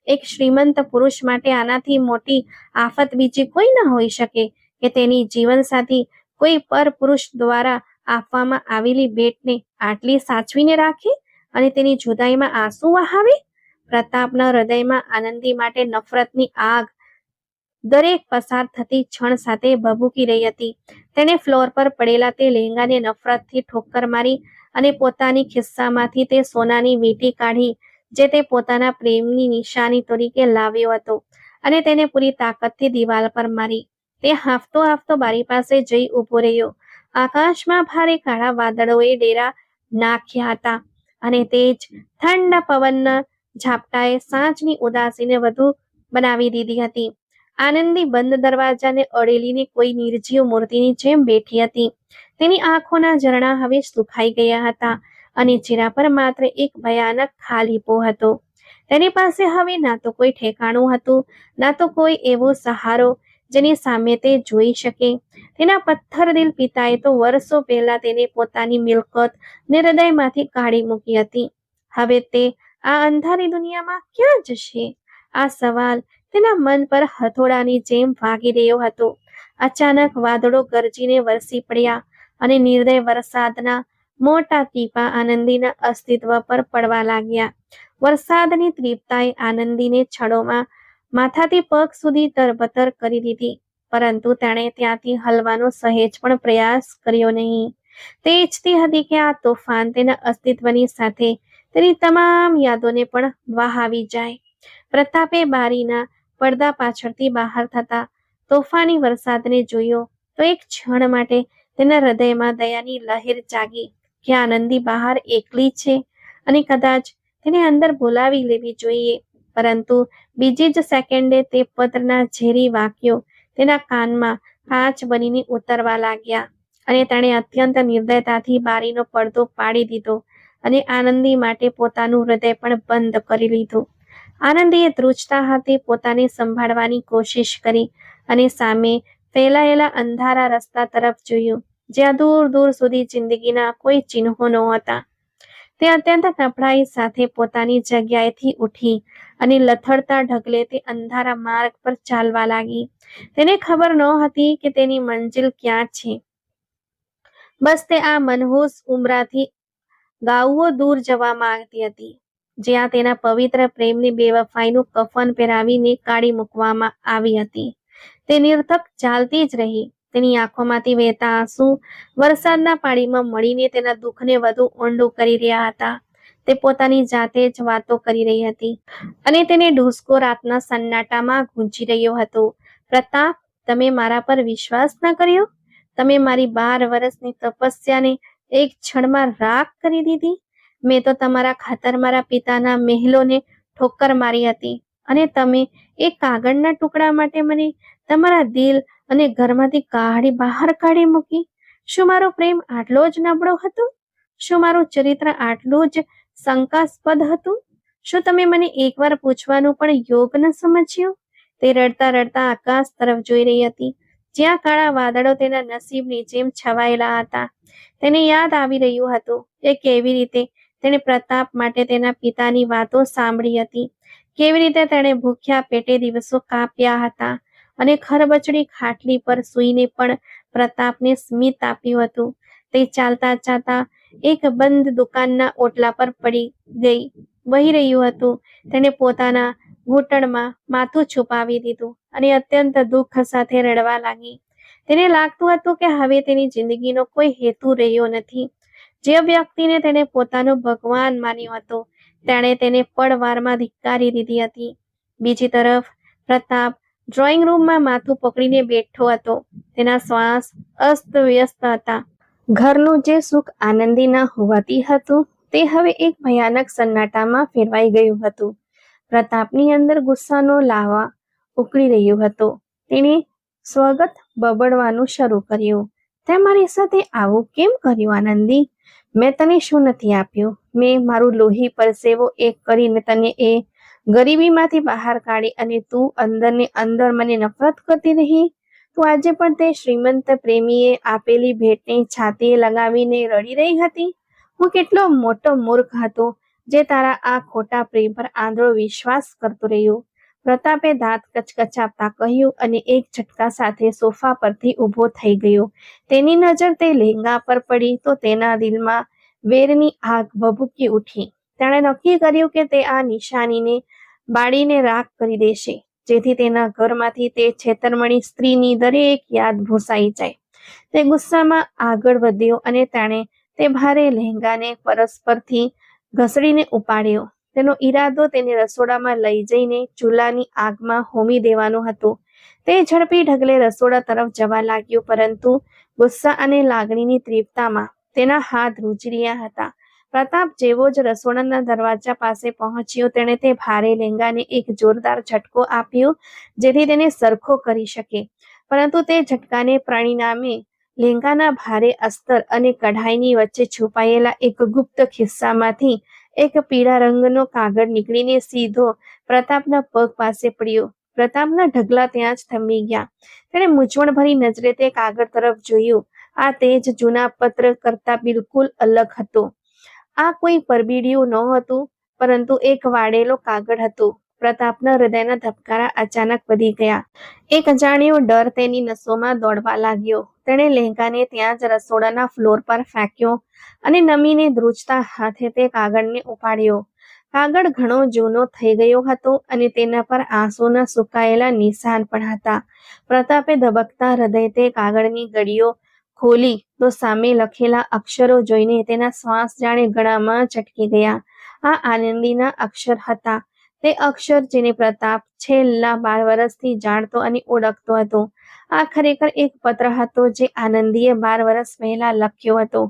એક શ્રીમંત પુરુષ માટે આનાથી મોટી આફત બીજી કોઈ ન હોઈ શકે કે તેની જીવનસાથી કોઈ પર પુરુષ દ્વારા આપવામાં આવેલી ભેટને આટલી સાચવીને રાખે અને તેની જુદાઈમાં આંસુ વહાવે. પ્રતાપના હૃદયમાં આનંદી માટે નફરતની આગ દરેક પસાર થતી ક્ષણ સાથે ભભૂકી રહી હતી. તેણે ફ્લોર પર પડેલા તે લહેંગાને નફરતથી ઠોકર મારી અને પોતાની ખિસ્સામાંથી તે સોનાની વીંટી કાઢી જે તે પોતાના પ્રેમની નિશાની તરીકે લાવ્યો હતો અને તેને પૂરી તાકાતથી દિવાલ પર મારી. તે હાંફતો હાંફતો બારી પાસે જઈ ઊભો રહ્યો. આકાશમાં ભારે કાળા વાદળોએ ડેરા નાખ્યા હતા અને તે જ ઠંડા પવનના ઝાપટાએ સાંજની ઉદાસીને વધુ બનાવી દીધી હતી. આનંદી બંધ દરવાજાને અડેલીને કોઈ નિર્જીવ મૂર્તિની જેમ બેઠી હતી. તેની આંખોના ઝરણા હવે સુખાઈ ગયા હતા અને ચહેરા પર માત્ર એક ભયાનક ખાલીપો હતો. તેની પાસે હવે ના તો કોઈ ઠેકાણું હતું, ના તો કોઈ એવો સહારો જેની સામે તે જોઈ શકે. તેના પથ્થરદિલ પિતાએ તો વર્ષો પહેલા તેને પોતાની મિલકત ને હૃદયમાંથી કાઢી મૂકી હતી. હવે તે આ અંધારી દુનિયામાં ક્યાં જશે? આ સવાલ તેના મન પર હથોડાની જેમ વાગી રહ્યો હતો. અચાનક વાદળો ગરજીને વરસી પડ્યા અને નિર્દય વરસાદના મોટા ટીપા આનંદીના અસ્તિત્વ પર પડવા લાગ્યા. વરસાદની તીવ્રતાએ આનંદીને છડોમાં માથાથી પગ સુધી તરબતર કરી દીધી, પરંતુ તેણે ત્યાંથી હલવાનો સહેજ પણ પ્રયાસ કર્યો નહીં. તે ઈચ્છતી હતી કે આ તોફાન તેના અસ્તિત્વની સાથે તેની તમામ યાદોને પણ વહાવી જાય. પ્રતાપે બારીના પડદા પાછળથી બહાર થતા તોફાની વરસાદને જોયો તો એક ક્ષણ માટે તેના હૃદયમાં દયાની લહેર જાગી કે આનંદી બહાર એકલી છે અને કદાચ તેને અંદર બોલાવી લેવી જોઈએ. પરંતુ બીજી જ સેકન્ડે તે પત્રના ઝેરી વાક્યો તેના કાનમાં કાચ બનીને ઉતરવા લાગ્યા અને તેણે અત્યંત નિર્દયતાથી બારીનો પડદો પાડી દીધો અને આનંદી માટે પોતાનું હૃદય પણ બંધ કરી લીધું. આનંદીએ ધ્રુજતા હાથે પોતાને સંભાળવાની કોશિશ કરી અને સામે ફેલાયેલા અંધારા રસ્તા તરફ જોયું, જ્યાં દૂર દૂર સુધી જિંદગીના કોઈ ચિહ્નો નહોતા. તે અત્યંત નબળાઈ સાથે પોતાની જગ્યાએથી ઉઠી અને લથડતા ઢગલે તે અંધારા માર્ગ પર ચાલવા લાગી. તેને ખબર નહોતી કે તેની મંજિલ ક્યાં છે. બસ તે આ મનહૂસ ઉંબરાથી ગાઉઓ દૂર જવા માંગતી હતી, જ્યાં તેના પવિત્ર પ્રેમની બેવફાઈનું કફન પહેરાવીને કાઢી મૂકવામાં આવી હતી. તે નિરર્થક ચાલતી જ રહી. તેની આંખોમાંથી વહેતા આંસુ વરસાદના પાણીમાં મળીને તેના દુઃખને વધુ ઊંડું કરી રહ્યા હતા. તે પોતાની જાતે જ વાતો કરી રહી હતી અને તેને ડૂસકો રાતના સન્નાટામાં ગૂંજી રહ્યો હતો. પ્રતાપ, તમે મારા પર વિશ્વાસ ન કર્યો? તમે મારી 12 વર્ષની તપસ્યાને એક ક્ષણમાં રાખ કરી દીધી. મેં તો તમારા ખાતર મારા પિતાના મહેલોને ઠોકર મારી હતી અને તમે એક કાગળના ટુકડા માટે મને તમારા દિલ અને ઘરમાંથી બહાર કાઢી મૂકી. શું મારો પ્રેમ આટલો જ નબળો હતો? શું મારું ચરિત્ર આટલું જ શંકાસ્પદ હતું? શું તમે મને એકવાર પૂછવાનું પણ યોગ ન સમજ્યું? તે રડતા રડતા આકાશ તરફ જોઈ રહી હતી, જ્યાં કાળા વાદળો તેના નસીબની જેમ છવાયેલા હતા. તેને યાદ આવી રહ્યું હતું કે કેવી રીતે તેણે પ્રતાપ માટે તેના પિતાની વાતો સાંભળી હતી, કેવી રીતે તેણે ભૂખ્યા પેટે દિવસો કાપ્યા હતા અને ખરબચડી ખાટલી પર સૂઈને પણ પ્રતાપને સ્મિત આપ્યું હતું. તે ચાલતા ચાલતા એક બંધ દુકાનના ઓટલા પર વહી રહ્યું હતું. તેણે પોતાના ઘૂંટણમાં માથું છુપાવી દીધું અને અત્યંત દુઃખ સાથે રડવા લાગી. તેને લાગતું હતું કે હવે તેની જિંદગીનો કોઈ હેતુ રહ્યો નથી. જે વ્યક્તિને તેણે પોતાનો ભગવાન માન્યો હતો, તેણે તેને પળવારમાં ધિક્કારી દીધી હતી. બીજી તરફ પ્રતાપ ડ્રોઈંગ રૂમમાં માથું પકડીને બેઠો હતો. તેના શ્વાસ અસ્તવ્યસ્ત હતા. ઘરનું જે સુખ આનંદીના હોવાથી હતું તે હવે એક ભયાનક સન્નાટામાં ફેરવાઈ ગયું હતું. પ્રતાપની અંદર ગુસ્સાનો લાવા ઉકળી રહ્યો હતો. તેણે સ્વગત બબડવાનું શરૂ કર્યું. તે મારી સાથે આવું કેમ કર્યું આનંદી? મેં તને શું નથી આપ્યું? મેં મારું લોહી પરસેવો એક કરીને તને એ ગરીબીમાંથી બહાર કાઢી અને તું અંદરને અંદર મને નફરત કરતી રહી. તું આજે પણ તે શ્રીમંત પ્રેમીએ આપેલી ભેટને છાતીએ લગાવીને રડી રહી હતી. હું કેટલો મોટો મૂર્ખ હતો જે તારા આ ખોટા પ્રેમ પર આંધળો વિશ્વાસ કરતો રહ્યો. પ્રતાપે દાંત કચકચાવતા કહ્યું અને એક ઝટકા સાથે સોફા પરથી ઊભો થઈ ગયો. તેની નજર તે લહેંગા પર પડી તો તેના દિલમાં વેરની આગ ભભૂકી ઉઠી. તેણે નક્કી કર્યું કે તે આ નિશાનીને બાળીને રાખ કરી દેશે, જેથી તેના ઘરમાંથી તે છેતરમણી સ્ત્રીની દરેક યાદ ભૂસાઈ જાય. તે ગુસ્સામાં આગળ વધ્યો અને તેણે તે ભારે લહેંગાને પરસ્પરથી ઘસડીને ઉપાડ્યો. તેનો ઈરાદો તેને રસોડામાં લઈ જઈને ચૂલાની આગમાં હોમી દેવાનો હતો. તે ઝડપી ઢગલે રસોડા તરફ જવા લાગ્યો, પરંતુ ગુસ્સા અને લાગણીની તીવ્રતામાં તેના હાથ ધ્રુજી રહ્યા હતા. પ્રતાપ જેવો જ રસોડાના દરવાજા પાસે પહોંચ્યો, તેણે તે ભારે લહેંગાને એક જોરદાર ઝટકો આપ્યો જેથી તેને સરખો કરી શકે. પરંતુ તે ઝટકાને પરિણામે લહેંગાના ભારે અસ્તર અને કઢાઈની વચ્ચે છુપાયેલા એક ગુપ્ત ખિસ્સામાંથી એક પીળા રંગનો કાગળ નીકળીને સીધો પ્રતાપના પગ પાસે પડ્યો. પ્રતાપના ઢગલા ત્યાં જ થંભી ગયા. તેણે મૂંઝવણભરી નજરે તે કાગળ તરફ જોયું. આ તે જ જૂના પત્ર કરતાં બિલકુલ અલગ હતો. આ કોઈ પરબીડિયું નહોતું, પરંતુ એક વાળેલો કાગળ હતો. પ્રતાપના હૃદયના ધબકારા અચાનક વધી ગયા. એક અજાણ્યો ડર તેની નસોમાં દોડવા લાગ્યો. તેણે લહેંગાને ત્યાં જ રસોડાના ફ્લોર પર ફેંક્યો અને નમીને ધ્રુજતા હાથે તે કાગળને ઉપાડ્યો. કાગળ ઘણો જૂનો થઈ ગયો હતો અને તેના પર આંસુના સુકાયેલા નિશાન પણ હતા. પ્રતાપે ધબકતા હૃદયે તે કાગળની ગળીઓ ખોલી તો સામે લખેલા અક્ષરો જોઈને તેના શ્વાસ જાણે ગળામાં છટકી ગયા. આ આનંદીના અક્ષર હતા. તે અક્ષર જેને પ્રતાપ છેલ્લા 12 વર્ષથી જાણતો અને ઓળખતો હતો. આ ખરેખર એક પત્ર હતો જે આનંદીએ 12 વર્ષ પહેલા લખ્યો હતો,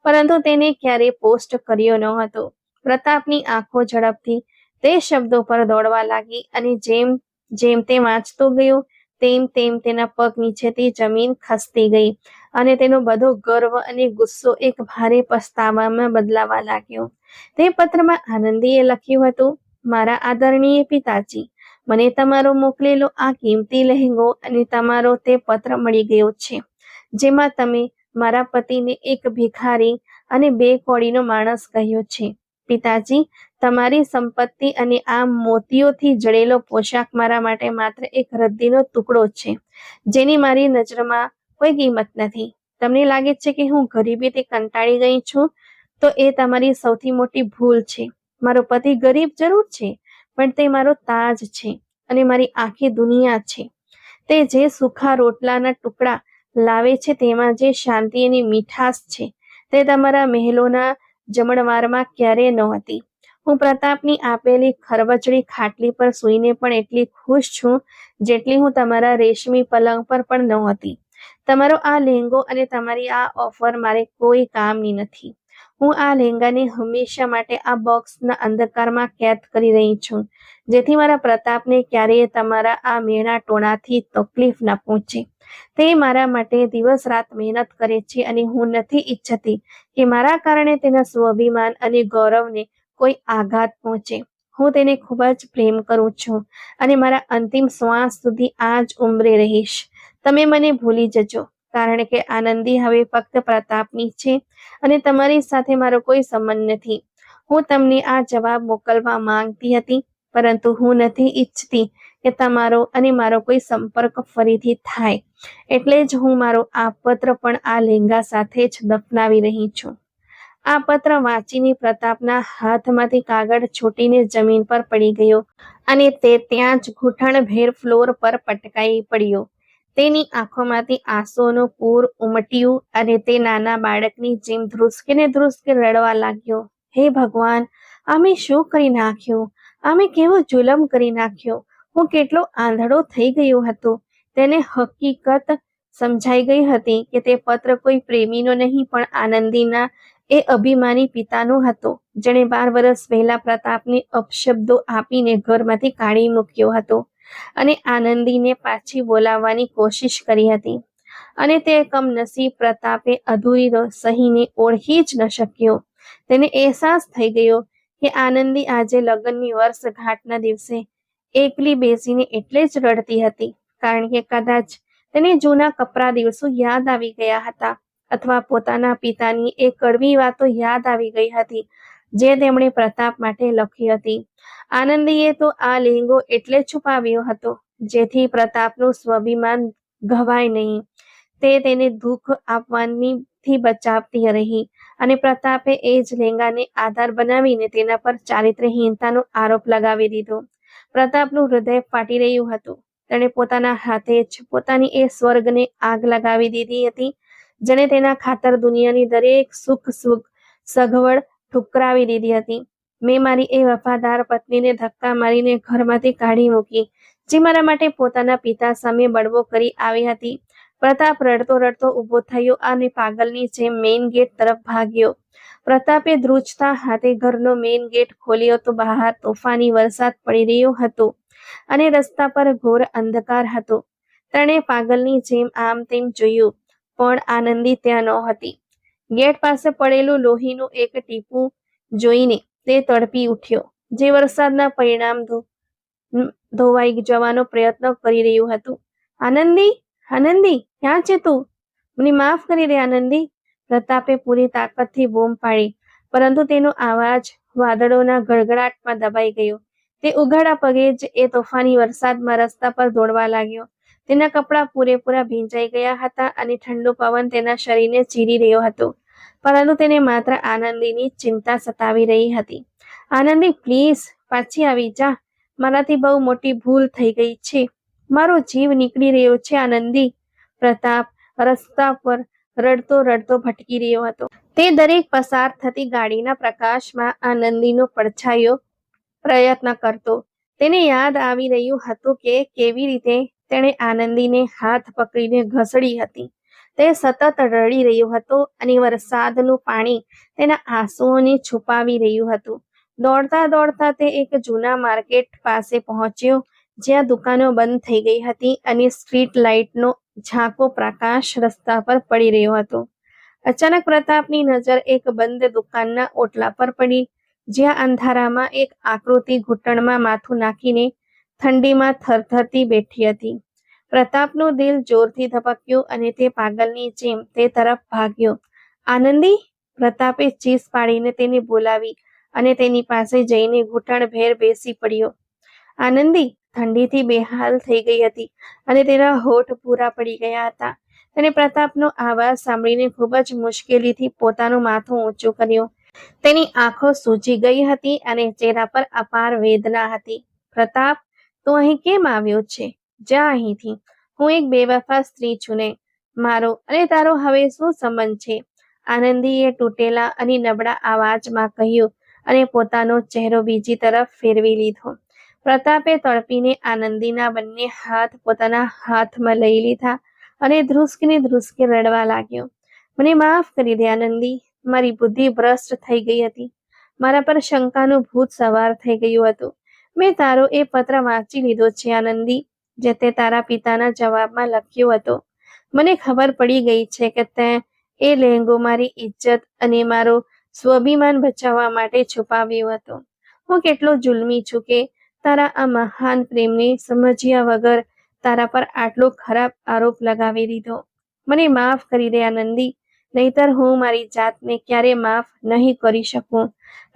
પરંતુ તેને ક્યારેય પોસ્ટ કર્યો ન હતો. પ્રતાપની આંખો ઝડપથી તે શબ્દો પર દોડવા લાગી અને જેમ જેમ તે વાંચતો ગયો તેમ તેમ તેના પગ નીચેથી જમીન ખસતી ગઈ અને તેનો બધો ગર્વ અને ગુસ્સો એક ભારે પસ્તાવામાં બદલાવા લાગ્યો. તે પત્રમાં આનંદીએ લખ્યું હતું, મારા આદરણીય પિતાજી, મને તમારો મોકલેલો આ કિંમતી લહેંગો અને તમારો તે પત્ર મળી ગયો છે, જેમાં તમે મારા પતિને એક ભિખારી અને 2 કોડીનો માણસ કહ્યો છે. પિતાજી, તમારી સંપત્તિ અને આ મોતીઓથી જડેલો પોશાક મારા માટે માત્ર એક રદ્દીનો ટુકડો છે, જેની મારી નજરમાં કોઈ કિંમત નથી. તમને લાગે છે કે હું ગરીબીથી કંટાળી ગઈ છું, તો એ તમારી સૌથી મોટી ભૂલ છે. મારો પતિ ગરીબ જરૂર છે, પણ તે મારો તાજ છે અને મારી આખી દુનિયા છે. તે જે સૂખા રોટલાના ટુકડા લાવે છે તેમાં જે શાંતિ અને મીઠાશ છે તે તમારા મહેલોના જમણવારમાં ક્યારેય નહોતી. હું પ્રતાપની આપેલી ખરબચડી ખાટલી પર સૂઈને પણ એટલી ખુશ છું જેટલી હું તમારા રેશમી પલંગ પર પણ નહોતી. તમારો આ લહેંગો અને તમારી આ ઓફર મારે કોઈ કામની નથી. હું આ લહેંગાને હંમેશા માટે આ બોક્સના અંધકારમાં કેદ કરી રહી છું, જેથી મારા પ્રતાપને ક્યારેય તમારા આ મેણા ટોણાથી તકલીફ ન પહોંચે. તે મારા માટે દિવસ રાત મહેનત કરે છે અને હું નથી ઈચ્છતી કે મારા કારણે તેના સ્વાભિમાન અને ગૌરવને કોઈ આઘાત પહોંચે. હું તેને ખૂબ જ પ્રેમ કરું છું અને મારા અંતિમ શ્વાસ સુધી આ જ ઉંમરે રહીશ. તમે મને ભૂલી જજો, કારણ કે આનંદી હવે ફક્ત પ્રતાપની છે અને તમારી સાથે મારો કોઈ સંબંધ નથી. હું તમને આ જવાબ મોકલવા માંગતી હતી, પરંતુ હું નથી ઈચ્છતી કે તમારો અને મારો કોઈ સંપર્ક ફરીથી થાય. એટલે જ હું મારો આ પત્ર પણ આ લહેંગા સાથે જ દફનાવી રહી છું. આ પત્ર વાંચીને પ્રતાપના હાથમાંથી કાગળ છૂટીને જમીન પર પડી ગયો અને તે ત્યાં જ ઘૂંટણભેર ફ્લોર પર પટકાઈ પડ્યો. તેની આંખોમાંથી આંસુઓનું પૂર ઉમટ્યું અને તે નાના બાળકની જેમ ધ્રુસકે રડવા લાગ્યો. હે ભગવાન, અમે શું કરી નાખ્યું? અમે કેવો જુલમ કરી નાખ્યો? હું કેટલો આંધળો થઈ ગયો હતો. તેને હકીકત સમજાઈ ગઈ હતી કે તે પત્ર કોઈ પ્રેમીનો નહીં પણ આનંદીના એ અભિમાની પિતાનો હતો, જેણે 12 વર્ષ પહેલા પ્રતાપને અપશબ્દો આપીને ઘરમાંથી કાઢી મૂક્યો હતો અને આનંદીને પાછી બોલાવવાની કોશિશ કરી હતી. અને તે કમનસીબ પ્રતાપે અધૂરી સહીને ઓળખી જ ન શક્યો. તેને અહેસાસ થઈ ગયો કે આનંદી આજે લગ્નની વર્ષગાંઠના દિવસે એકલી બેસીને એટલે જ રડતી હતી કારણ કે કદાચ તેને જૂના કપરા દિવસો યાદ આવી ગયા હતા અથવા પોતાના પિતાની એ કડવી વાતો યાદ આવી ગઈ હતી જે તેમણે પ્રતાપ માટે લખી હતી. આનંદીએ તો આ લહેંગો એટલે છુપાવ્યો હતો જેથી પ્રતાપનું સ્વાભિમાન ઘવાય નહીં. તે તેને દુઃખ આપવાથી બચાવતી રહી અને પ્રતાપે એ જ લહેંગાને આધાર બનાવીને તેના પર ચારિત્ર્યહીનતાનો આરોપ લગાવી દીધો. પ્રતાપનું હૃદય ફાટી રહ્યું હતું. તેણે પોતાના હાથે જ પોતાની એ સ્વર્ગને આગ લગાવી દીધી હતી જેણે તેના ખાતર દુનિયાની દરેક સુખ સગવડ ઠુકરાવી દીધી હતી. મેં મારી એ વફાદાર પત્નીને ધક્કા મારીને ઘરમાંથી કાઢી મૂકી જે મારા માટે પોતાના પિતા સામે બળવો કરી આવી હતી. પ્રતાપ રડતો રડતો ઊભો થયો અને પાગલની જેમ મેઇન ગેટ તરફ ભાગ્યો. પ્રતાપે ધ્રુજતા હાથે ઘરનો મેઇન ગેટ ખોલ્યો તો બહાર તોફાની વરસાદ પડી રહ્યો હતો અને રસ્તા પર ઘોર અંધકાર હતો. તેણે પાગલની જેમ આમ તેમ જોયું પણ આનંદી ત્યાં નહોતી. ગેટ પાસે પડેલું લોહીનું એક ટીપું જોઈને તે તડપી ઉઠ્યો જે વરસાદના પરિણામ ધોવાઈ જવાનો પ્રયત્ન કરી રહ્યું હતું. આનંદી, આનંદી, ક્યાં છે તું? મને માફ કરી દે આનંદી. પ્રતાપે પૂરી તાકાતથી બૂમ પાડી પરંતુ તેનો અવાજ વાદળોના ગડગડાટમાં દબાઈ ગયો. તે ઉઘાડા પગે જ એ તોફાની વરસાદમાં રસ્તા પર દોડવા લાગ્યો. તેના કપડાં પૂરેપૂરા ભીંજાઈ ગયા હતા અને ઠંડો પવન તેના શરીરને ચીરી રહ્યો હતો પરંતુ તેને માત્ર આનંદીની ચિંતા સતાવી રહી હતી. આનંદી, પ્લીઝ પાછી આવી જા. મારાથી બહુ મોટી ભૂલ થઈ ગઈ છે. મારો જીવ નીકળી રહ્યો છે આનંદી. પ્રતાપ રસ્તા પર રડતો રડતો ભટકી રહ્યો હતો. તે દરેક પસાર થતી ગાડીના પ્રકાશમાં આનંદીનો પડછાયો પ્રયત્ન કરતો. તેને યાદ આવી રહ્યું હતું કે કેવી રીતે તેણે આનંદીને હાથ પકડીને ઘસડી હતી. તે સતત રડી રહ્યો હતો અને વરસાદનું પાણી તેના આંસુઓને છુપાવી રહ્યું હતું. દોડતા દોડતા તે એક જૂના માર્કેટ પાસે પહોંચ્યો જ્યાં દુકાનો બંધ થઈ ગઈ હતી અને સ્ટ્રીટ લાઇટનો ઝાંખો પ્રકાશ રસ્તા પર પડી રહ્યો હતો. અચાનક પ્રતાપની નજર એક બંધ દુકાનના ઓટલા પર પડી જ્યાં અંધારામાં એક આકૃતિ ઘૂંટણમાં માથું નાખીને ઠંડીમાં થરથરતી બેઠી હતી. પ્રતાપનું દિલ જોરથી ધબક્યું અને તે પાગલની જેમ તે તરફ ભાગ્યો. આનંદી, પ્રતાપે ચીસ પાડીને તેને બોલાવી અને તેની પાસે જઈને ઘૂંટણભેર બેસી પડ્યો. આનંદી ઠંડીથી બેહાલ થઈ ગઈ હતી અને તેના હોઠ પૂરા પડી ગયા હતા. તેણે પ્રતાપનો અવાજ સાંભળીને ખૂબ જ મુશ્કેલીથી પોતાનું માથું ઊંચું કર્યું. તેની આંખો સૂજી ગઈ હતી અને ચહેરા પર અપાર વેદના હતી. પ્રતાપ, તું અહીં કેમ આવ્યો છે? જા અહીંથી. હું એક બેવફા સ્ત્રી છું ને. મારો અને તારો હવે શું સંબંધ છે? આનંદીએ તૂટેલા અને નબળા અવાજમાં કહ્યું અને પોતાનો ચહેરો બીજી તરફ ફેરવી લીધો. પ્રતાપે તડપીને આનંદીના બંને હાથ પોતાના હાથમાં લઈ લીધા અને ધ્રુસકે રડવા લાગ્યો. મને માફ કરી દે આનંદી. મારી બુદ્ધિ ભ્રષ્ટ થઈ ગઈ હતી. મારા પર શંકાનું ભૂત સવાર થઈ ગયું હતું. મેં તારો એ પત્ર વાંચી લીધો છે આનંદી, જે તે તારા પિતાના જવાબમાં લખ્યો હતો. મને ખબર પડી ગઈ છે કે તે એ લહેંગો મારી ઇજ્જત અને મારો સ્વાભિમાન બચાવવા માટે છુપાવ્યો હતો. હું કેટલો જુલ્મી છું કે તારા આ મહાન પ્રેમને સમજ્યા વગર તારા પર આટલો ખરાબ આરોપ લગાવી દીધો. મને માફ કરી દે આનંદી, નહીતર હું મારી જાતને ક્યારે માફ નહીં કરી શકું.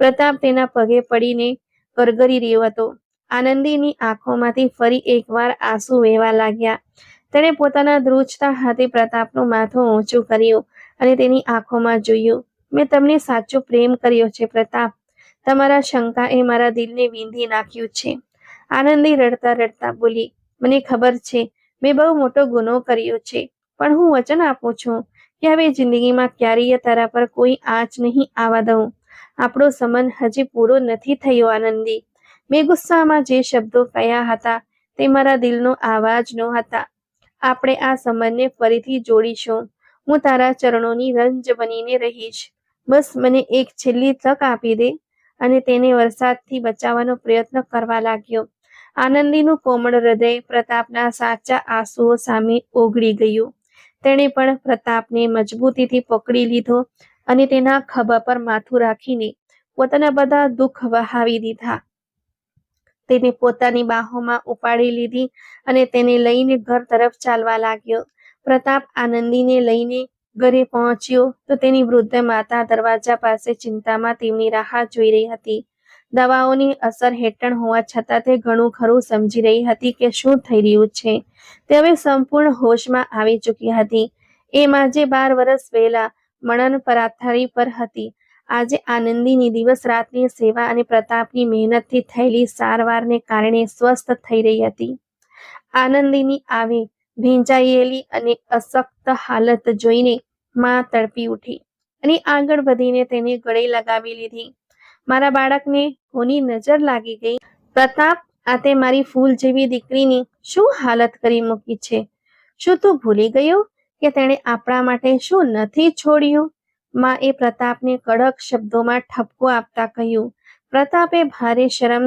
પ્રતાપ તેના પગે પડીને ગરગરી રહ્યો હતો. આનંદીની આંખોમાંથી ફરી એકવાર આંસુ વહેવા લાગ્યા. તેણે પોતાના ધ્રુજતા હાથે પ્રતાપનું માથું ઊંચું કર્યું અને તેની આંખોમાં જોયું. મેં તમને સાચો પ્રેમ કર્યો છે પ્રતાપ. તમારા શંકાએ મારા દિલને વીંધી નાખ્યું છે. આનંદી રડતા રડતા બોલી. મને ખબર છે મેં બહુ મોટો ગુનો કર્યો છે, પણ હું વચન આપું છું કે હવે જિંદગીમાં ક્યારેય તારા પર કોઈ આંચ નહીં આવવા દઉં. આપણો સંબંધ હજી પૂરો નથી થયો આનંદી. મેં ગુસ્સામાં જે શબ્દો કહ્યા હતા તે મારા દિલનો આવાજ નહોતા. આપણે આ સંબંધને ફરીથી જોડીશું. હું તારા ચરણોની રંજ બનીને રહીશ. બસ મને એક છેલ્લી તક આપી દે. અને તેને વરસાદથી બચાવવાનો પ્રયત્ન કરવા લાગ્યો. આનંદીનું કોમળ હૃદય પ્રતાપના સાચા આંસુઓ સામે ઓગળી ગયું. તેણે પણ પ્રતાપને મજબૂતીથી પકડી લીધો અને તેના ખભા પર માથું રાખીને પોતાના બધા દુઃખ વહાવી દીધા. તેને પોતાની બાહોમાં ઉપાડી લીધી અને તેને લઈને ઘર તરફ ચાલવા લાગ્યો. પ્રતાપ આનંદીને લઈને ઘરે પહોંચ્યો તો તેની વૃદ્ધ માતા દરવાજા પાસે ચિંતામાં તેમની રાહ જોઈ રહી હતી. દવાઓની અસર હેઠળ હોવા છતાં તે ઘણું ખરું સમજી રહી હતી કે શું થઈ રહ્યું છે. તે હવે સંપૂર્ણ હોશમાં આવી ચૂકી હતી. એ આજે 12 વર્ષ પહેલા મરણ પથારી પર હતી. આજે આનંદીની દિવસ રાતની સેવા અને પ્રતાપની મહેનતથી થયેલી સારવારને કારણે સ્વસ્થ થઈ રહી હતી. આનંદીની આવી ભીંજાયેલી અને અશક્ત હાલત જોઈને માં તડપી ઉઠી અને આગળ વધીને તેને ગળે લગાવી લીધી. મારા બાળકને કોની નજર લાગી ગઈ? પ્રતાપ, આ તે મારી ફૂલ જેવી દીકરીની શું હાલત કરી મૂકી છે? શું તું ભૂલી ગયો કે તેણે આપણા માટે શું નથી છોડ્યું? માં એ પ્રતાપને કડક શબ્દોમાં ઠપકો આપતા કહ્યું. પ્રતાપે ભારે શરમ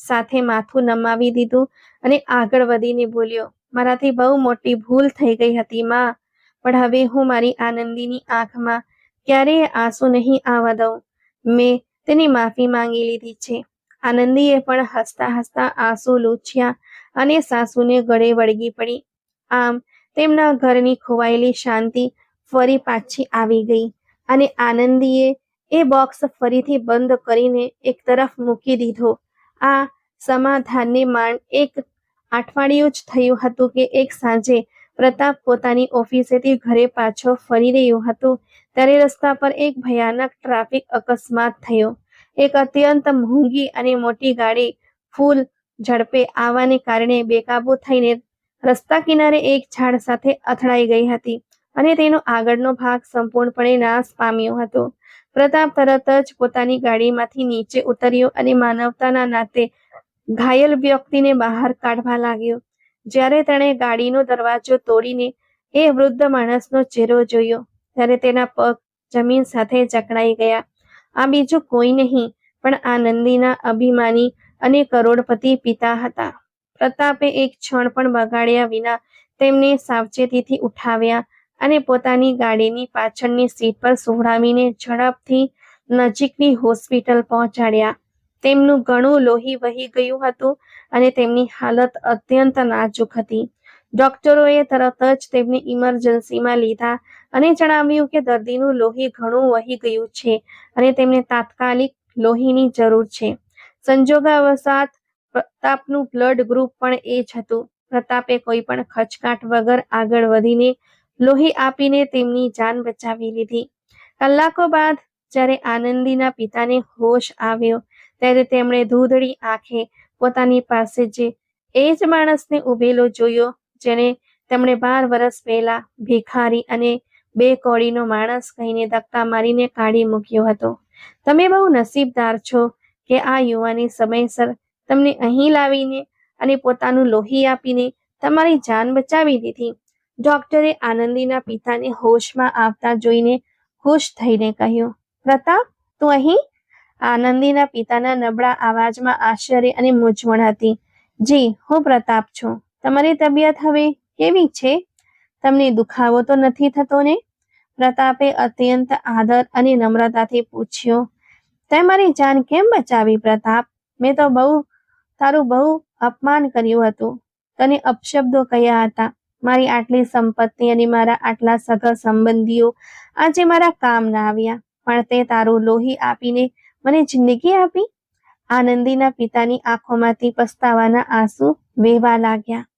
સાથે માથું નમાવી દીધું અને આગળ વધીને બોલ્યો, મારાથી બહુ મોટી ભૂલ થઈ ગઈ હતી માં, પણ હવે હું મારી આનંદીની આંખમાં ક્યારેય આંસુ નહીં આવવા દઉં. મેં તેની માફી માંગી લીધી છે. આનંદીએ પણ હસતા હસતા આંસુ લૂછ્યા અને સાસુને ગળે વળગી પડી. આમ તેમના ઘરની ખોવાયેલી શાંતિ ફરી પાછી આવી ગઈ અને આનંદીએ એ બોક્સ ફરીથી બંધ કરીને એક તરફ મૂકી દીધો. આ સમાધાનને માંડ એક અઠવાડિયું જ થયું હતું કે એક સાંજે પ્રતાપ પોતાની ઓફિસેથી ઘરે પાછો ફરી રહ્યો હતો ત્યારે રસ્તા પર એક ભયાનક ટ્રાફિક અકસ્માત થયો. એક અત્યંત મોંઘી અને મોટી ગાડી ફૂલ ઝડપે આવવાને કારણે બેકાબૂ થઈને રસ્તા કિનારે એક ઝાડ સાથે અથડાઈ ગઈ હતી અને તેનો આગળનો ભાગ સંપૂર્ણપણે નાશ પામ્યો હતો. પ્રતાપ તરત જ પોતાની ગાડીમાંથી નીચે ઉતર્યો અને માનવતાના નાતે ઘાયલ વ્યક્તિને બહાર કાઢવા લાગ્યો. જ્યારે તેણે ગાડીનો દરવાજો તોડીને એ વૃદ્ધ માણસનો ચહેરો જોયો ત્યારે તેના પગ જમીન સાથે જકડાઈ ગયા. આ બીજું કોઈ નહીં પણ આનંદીના અભિમાની અને કરોડપતિ પિતા હતા. પ્રતાપે એક ક્ષણ પણ બગાડ્યા વિના તેમને સાવચેતીથી ઉઠાવ્યા અને પોતાની ગાડીની પાછળની સીટ પર સુવડાવીને ઝડપથી નજીકની હોસ્પિટલ પહોંચાડ્યા. તેમનું ઘણું લોહી વહી ગયું હતું અને તેમની હાલત અત્યંત નાજુક હતી. ડોક્ટરોએ તરત જ તેમને ઇમરજન્સીમાં લીધા અને જણાવ્યું કે દર્દીનું લોહી ઘણું વહી ગયું છે અને તેમને તાત્કાલિક લોહીની જરૂર છે. સંજોગવશાત પ્રતાપનું બ્લડ ગ્રુપ પણ એ જ હતું. પ્રતાપે કોઈ પણ ખચકાટ વગર આગળ વધીને લોહી આપીને તેમની જાન બચાવી લીધી. કલાકો બાદ જ્યારે આનંદીના પિતાને હોશ આવ્યો ત્યારે તેમણે ધૂંધળી આંખે પોતાની પાસે એ જ માણસને ઊભેલો જોયો જેણે તેમણે 12 વર્ષ પહેલા ભિખારી અને બે કોડીનો માણસ કહીને ધક્કા મારીને કાઢી મૂક્યો હતો. તમે બહુ નસીબદાર છો કે આ યુવાને સમયસર તમને અહીં લાવીને અને પોતાનું લોહી આપીને તમારી જાન બચાવી દીધી. ડોક્ટરે આનંદીના પિતાને હોશમાં આવતા જોઈને ખુશ થઈને કહ્યું, પ્રતાપ, તું અહીં? આનંદીના પિતાના નબળા અવાજમાં આશ્ચર્ય અને મૂંઝવણ હતી. જી, હું પ્રતાપ છું. તમારી તબિયત હવે કેવી છે? તમને દુખાવો તો નથી થતો ને? પ્રતાપે અત્યંત આદર અને નમ્રતાથી પૂછ્યું. તે મારી જાન કેમ બચાવી પ્રતાપ? મેં તો તારું બહુ અપમાન કર્યું હતું. તને અપશબ્દો કહ્યા હતા. મારી આટલી સંપત્તિ અને મારા આટલા સગા સંબંધીઓ આજે મારા કામ ના આવ્યા, પણ તે તારું લોહી આપીને મને જિંદગી આપી. આનંદીના પિતાની આંખોમાંથી પસ્તાવાના આંસુ વહેવા લાગ્યા.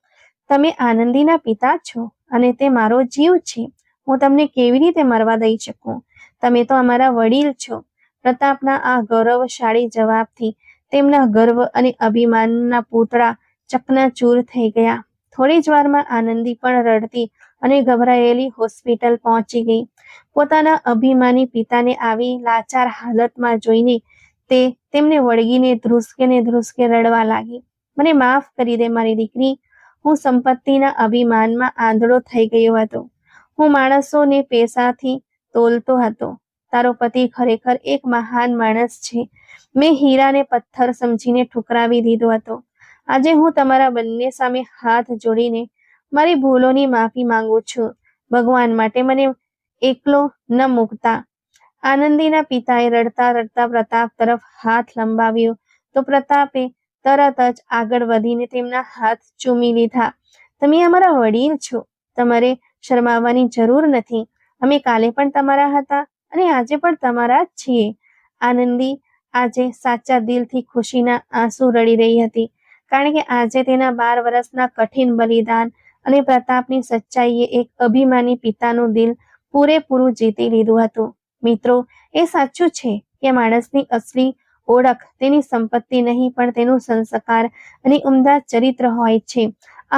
તમે આનંદીના પિતા છો અને તે મારો જીવ છે. હું તમને કેવી રીતે મરવા દઈ શકું? તમે તો અમારા વડીલ છો. પ્રતાપના આ ગૌરવશાળી જવાબથી તેમના ગર્વ અને અભિમાનના પૂતળા ચકનાચૂર થઈ ગયા. થોડી જ વારમાં આનંદી પણ રડતી અને ગભરાયેલી હોસ્પિટલ પહોંચી ગઈ. પોતાના અભિમાની પિતાને આવી લાચાર હાલતમાં જોઈને તેમને વળગીને ધ્રુસકે રડવા લાગી. મને માફ કરી દે મારી દીકરી. હું સંપત્તિના અભિમાનમાં આંધળો થઈ ગયો હતો. હું માણસોને પૈસાથી તોલતો હતો. તારો પતિ ખરેખર એક મહાન માણસ છે. મેં હીરાને પથ્થર સમજીને ઠુકરાવી દીધો હતો. આજે હું તમારા બંને સામે હાથ જોડીને મારી ભૂલોની માફી માંગુ છું. ભગવાન માટે મને એકલો ન મૂકતા. આનંદીના પિતાએ રડતા રડતા પ્રતાપ તરફ હાથ લંબાવ્યો તો પ્રતાપે તરત જ આગળ વધીને તેમના હાથ ચૂમી લીધા. તમે અમારા વડીલ છો. તમારે શરમાવવાની જરૂર નથી. અમે કાલે પણ તમારા હતા અને આજે પણ તમારા જ છીએ. આનંદી આજે સાચા દિલથી ખુશીના આંસુ રડી રહી હતી, કારણ કે આજે તેના 12 વર્ષના કઠિન બલિદાન અને પ્રતાપની સચ્ચાઈએ એક અભિમાની પિતાનું દિલ પૂરેપૂરું જીતી લીધું હતું. મિત્રો, એ સાચું છે કે માણસની અસલી ઓળખ તેની સંપત્તિ નહીં પણ તેનું સંસ્કાર અને ઉમદા ચરિત્ર હોય છે.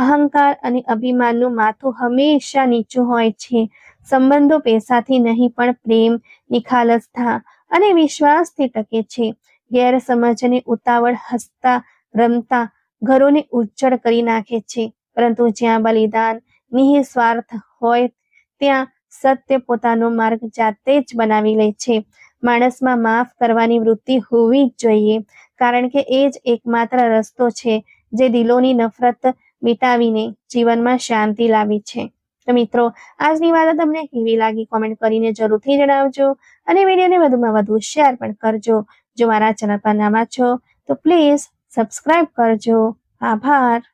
અહંકાર અને અભિમાનનું માથું હંમેશા નીચું હોય છે. સંબંધો પૈસાથી નહીં પણ પ્રેમ, નિખાલસતા અને વિશ્વાસથી ટકે છે. ગેરસમજ અને ઉતાવળ હસતા રમતા ઘરોને ઉજ્જડ કરી નાખે છે, પરંતુ જ્યાં બલિદાન, નિસ્વાર્થ હોય ત્યાં સત્ય પોતાનો માર્ગ જાતે જ બનાવી લે છે. માણસમાં માફ કરવાની વૃત્તિ હોવી જ જોઈએ, કારણ કે એ જ એકમાત્ર રસ્તો છે જે દિલોની નફરત મિટાવીને જીવનમાં શાંતિ લાવી છે. તો મિત્રો, આજની વાત તમને કેવી લાગી કોમેન્ટ કરીને જરૂરથી જણાવજો અને વિડીયોને વધુમાં વધુ શેર પણ કરજો. જો મારા ચેનલ પર નવા છો તો પ્લીઝ સબસ્ક્રાઇબ કરજો. આભાર.